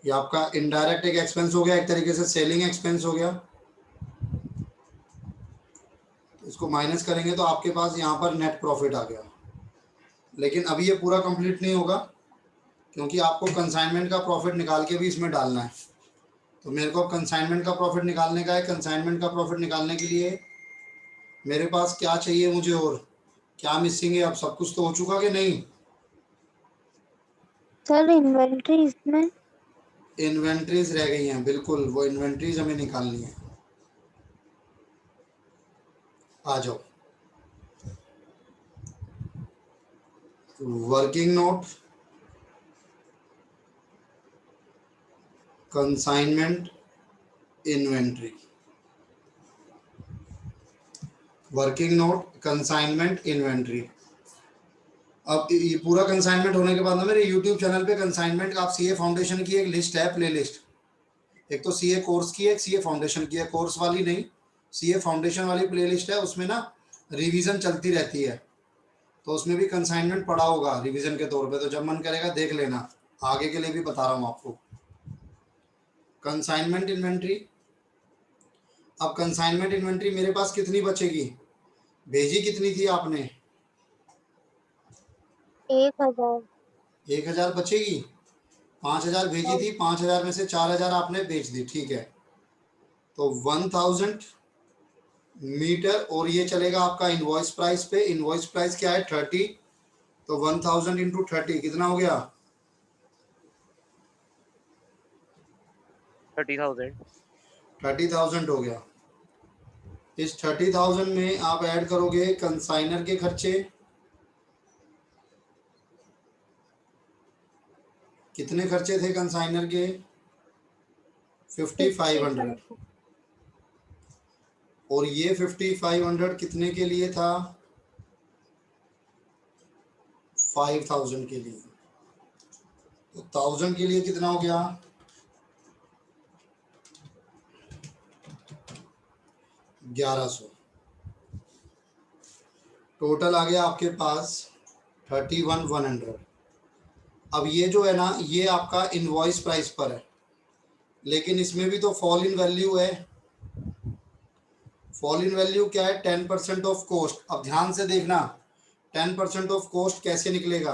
ये आपका इनडायरेक्ट एक एक्सपेंस हो गया, एक तरीके से सेलिंग एक्सपेंस हो गया। इसको माइनस करेंगे तो आपके पास यहाँ पर नेट प्रॉफिट आ गया। लेकिन अभी ये पूरा कंप्लीट नहीं होगा, क्योंकि आपको कंसाइनमेंट का प्रॉफिट निकाल के भी इसमें डालना है। तो मेरे को अब कंसाइनमेंट का प्रॉफिट निकालने का है। कंसाइनमेंट का प्रॉफिट निकालने के लिए मेरे पास क्या चाहिए मुझे, और क्या मिसिंग है? अब सब कुछ तो हो चुका कि नहीं? सर इन्वेंट्री इसमें इन्वेंट्रीज रह गई हैं, बिल्कुल, वो इन्वेंट्रीज हमें निकालनी है। आ जाओ, working note, consignment, inventory, working note, consignment, inventory. अब ये पूरा कंसाइनमेंट होने के बाद ना मेरे यूट्यूब चैनल पे कंसाइनमेंट आप सीए फाउंडेशन की एक लिस्ट है, प्ले लिस्ट। एक तो सीए कोर्स की है, एक सीए फाउंडेशन की है। कोर्स वाली नहीं, सीए फाउंडेशन वाली प्ले लिस्ट है, उसमें ना रिवीजन चलती रहती है, तो उसमें भी कंसाइनमेंट पड़ा होगा रिवीजन के तौर पे, तो जब मन करेगा देख लेना, आगे के लिए भी बता रहा हूँ आपको। Consignment inventory. अब कंसाइनमेंट इन्वेंट्री मेरे पास कितनी बचेगी? भेजी कितनी थी आपने? 1,000। 1,000 बचेगी। 5,000 भेजी थी, 5,000 में से 4,000 आपने बेच दी, ठीक है। तो 1,000 मीटर, और ये चलेगा आपका इनवॉइस प्राइस पे। इनवॉइस प्राइस क्या है? 30, तो 1,000 इंटू 30 कितना हो गया? 30,000। 30,000 हो गया। इस 30,000 में आप ऐड करोगे कंसाइनर के खर्चे, कितने खर्चे थे कंसाइनर के? 5,500। और ये 5,500 कितने के लिए था? 5,000 के लिए। तो 1000 के लिए कितना हो गया? 1100। टोटल आ गया आपके पास 31,100। अब ये जो है ना, ये आपका इनवॉइस प्राइस पर है, लेकिन इसमें भी तो फॉल इन वैल्यू है। फॉल इन वैल्यू क्या है? 10% ऑफ कॉस्ट। अब ध्यान से देखना, 10% ऑफ कॉस्ट कैसे निकलेगा।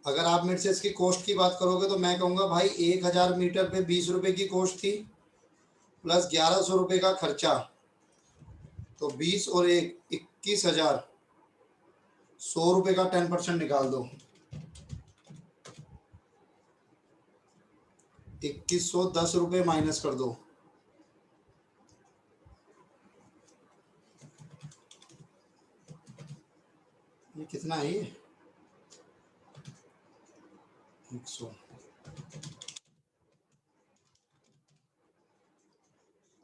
अगर आप मेरे से इसकी कॉस्ट की बात करोगे तो मैं कहूँगा भाई 1000 मीटर पे 20 रुपए की कॉस्ट थी, प्लस 1100 रुपये का खर्चा, तो 20 और 21,000, 100 रुपये का 10% निकाल दो, 2110 रुपये माइनस कर दो, ये कितना है? ये 100,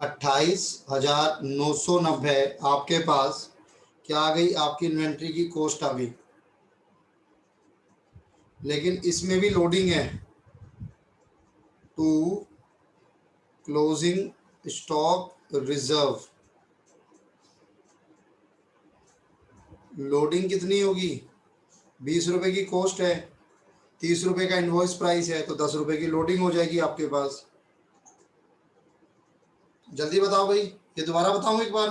28,990 आपके पास क्या आ गई? आपकी इन्वेंट्री की कॉस्ट आ गई। लेकिन इसमें भी लोडिंग है, to closing stock reserve. Loading कितनी होगी? 20 रुपए की कॉस्ट है, 30 रुपए का इनवॉइस प्राइस है, तो 10 रुपए की लोडिंग हो जाएगी आपके पास। जल्दी बताओ भाई, ये दोबारा बताऊं एक बार,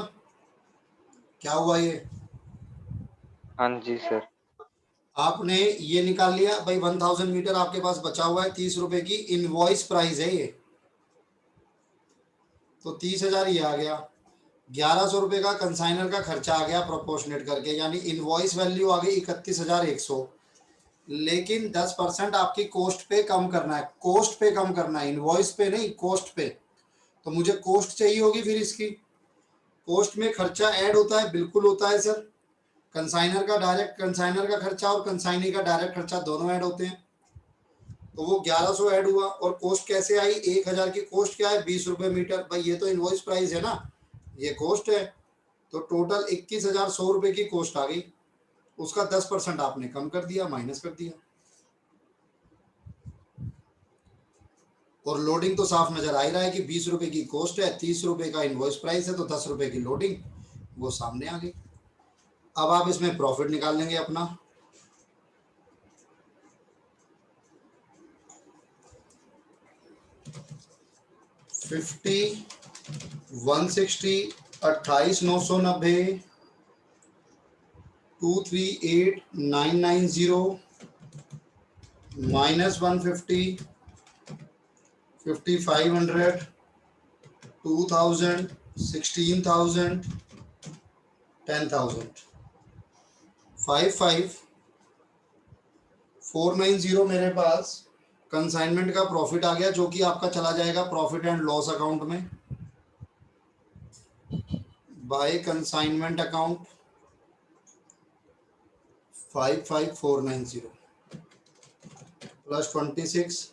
क्या हुआ ये? हाँ जी सर। आपने ये निकाल लिया भाई, 1000 मीटर आपके पास बचा हुआ है, 30 रुपए की इनवॉइस प्राइस है ये, तो 30,000 ये आ गया। 1100 रुपये का कंसाइनर का खर्चा आ गया प्रोपोर्शनेट करके, यानी इनवॉइस वैल्यू आ गई 31,100। लेकिन 10% आपकी कॉस्ट पे कम करना है, कॉस्ट पे कम करना है, इनवॉइस पे नहीं, कॉस्ट पे। तो मुझे कॉस्ट चाहिए होगी, फिर इसकी कॉस्ट में खर्चा ऐड होता है, बिल्कुल होता है सर। कंसाइनर का डायरेक्ट, कंसाइनर का खर्चा और कंसाइनी का डायरेक्ट खर्चा दोनों ऐड होते हैं। तो वो 1100 ऐड हुआ, और कॉस्ट कैसे आई? 1000 की कॉस्ट क्या है? 20 रुपये मीटर। भाई ये तो इनवॉइस प्राइस है ना, ये कॉस्ट है, तो टोटल 21,100 रुपये की कॉस्ट आ गई। उसका 10% आपने कम कर दिया, माइनस कर दिया। और लोडिंग तो साफ नजर आ ही रहा है कि 20 रुपये की कॉस्ट है, 30 रुपये का इनवॉइस प्राइस है, तो 10 रुपये की लोडिंग, वो सामने आ गई। अब आप इसमें प्रॉफिट निकाल लेंगे अपना। फिफ्टी 160 28,990 238,990 माइनस 150 5,500 2,000 16,000 10,000 55,490 मेरे पास कंसाइनमेंट का प्रॉफिट आ गया, जो कि आपका चला जाएगा प्रॉफिट एंड लॉस अकाउंट में, by consignment account 55,490 plus 26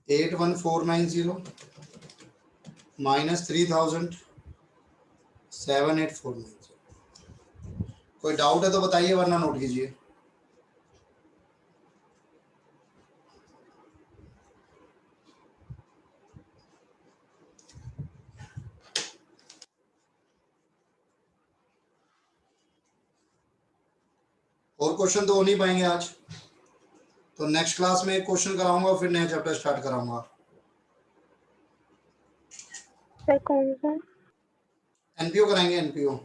81,490 minus 3,000 7,8,490। कोई डाउट है तो बताइए, वरना नोट कीजिए। और क्वेश्चन तो हो नहीं पाएंगे आज, तो नेक्स्ट क्लास में एक क्वेश्चन कराऊंगा, फिर नया चैप्टर स्टार्ट कराऊंगा। सर कौन सा? एनपीओ कराएंगे, एनपीओ।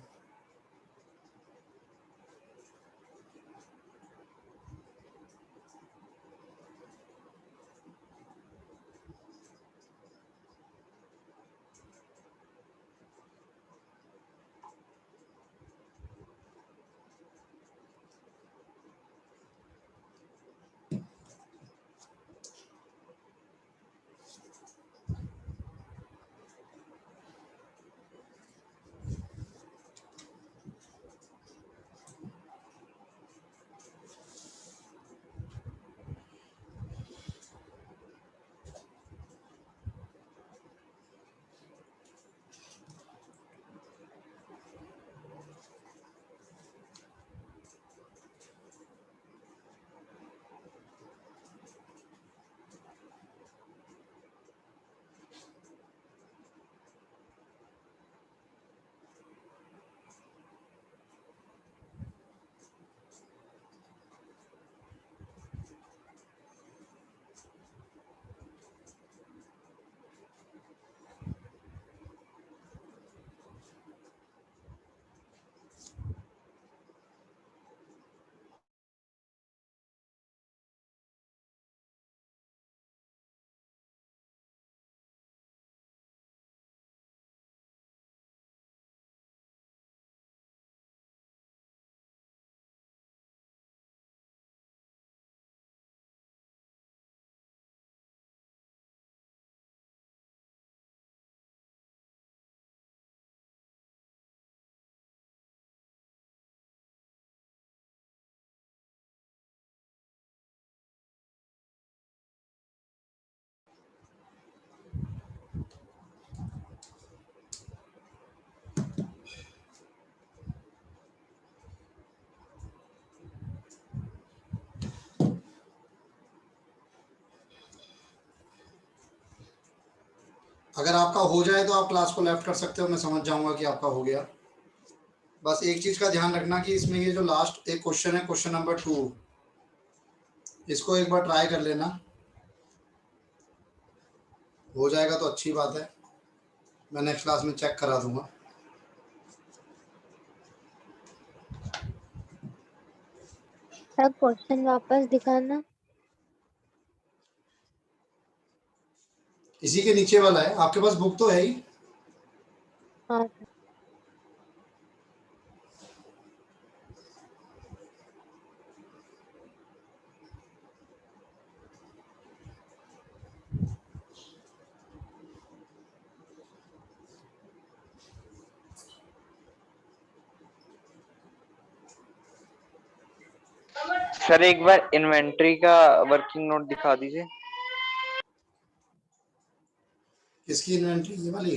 अगर आपका हो जाए तो आप क्लास को लेफ्ट कर सकते हो, मैं समझ जाऊंगा कि आपका हो गया। बस एक चीज का ध्यान रखना कि इसमें ये जो लास्ट एक क्वेश्चन है, क्वेश्चन नंबर 2, इसको एक बार ट्राई कर लेना। हो जाएगा तो अच्छी बात है, मैं नेक्स्ट क्लास में चेक करा दूंगा। सर क्वेश्चन वापस दिखाना। इसी के नीचे वाला है, आपके पास बुक तो है ही। हाँ सर। सर एक बार इन्वेंट्री का वर्किंग नोट दिखा दीजिए। किसकी इन्वेंट्री, ये वाली?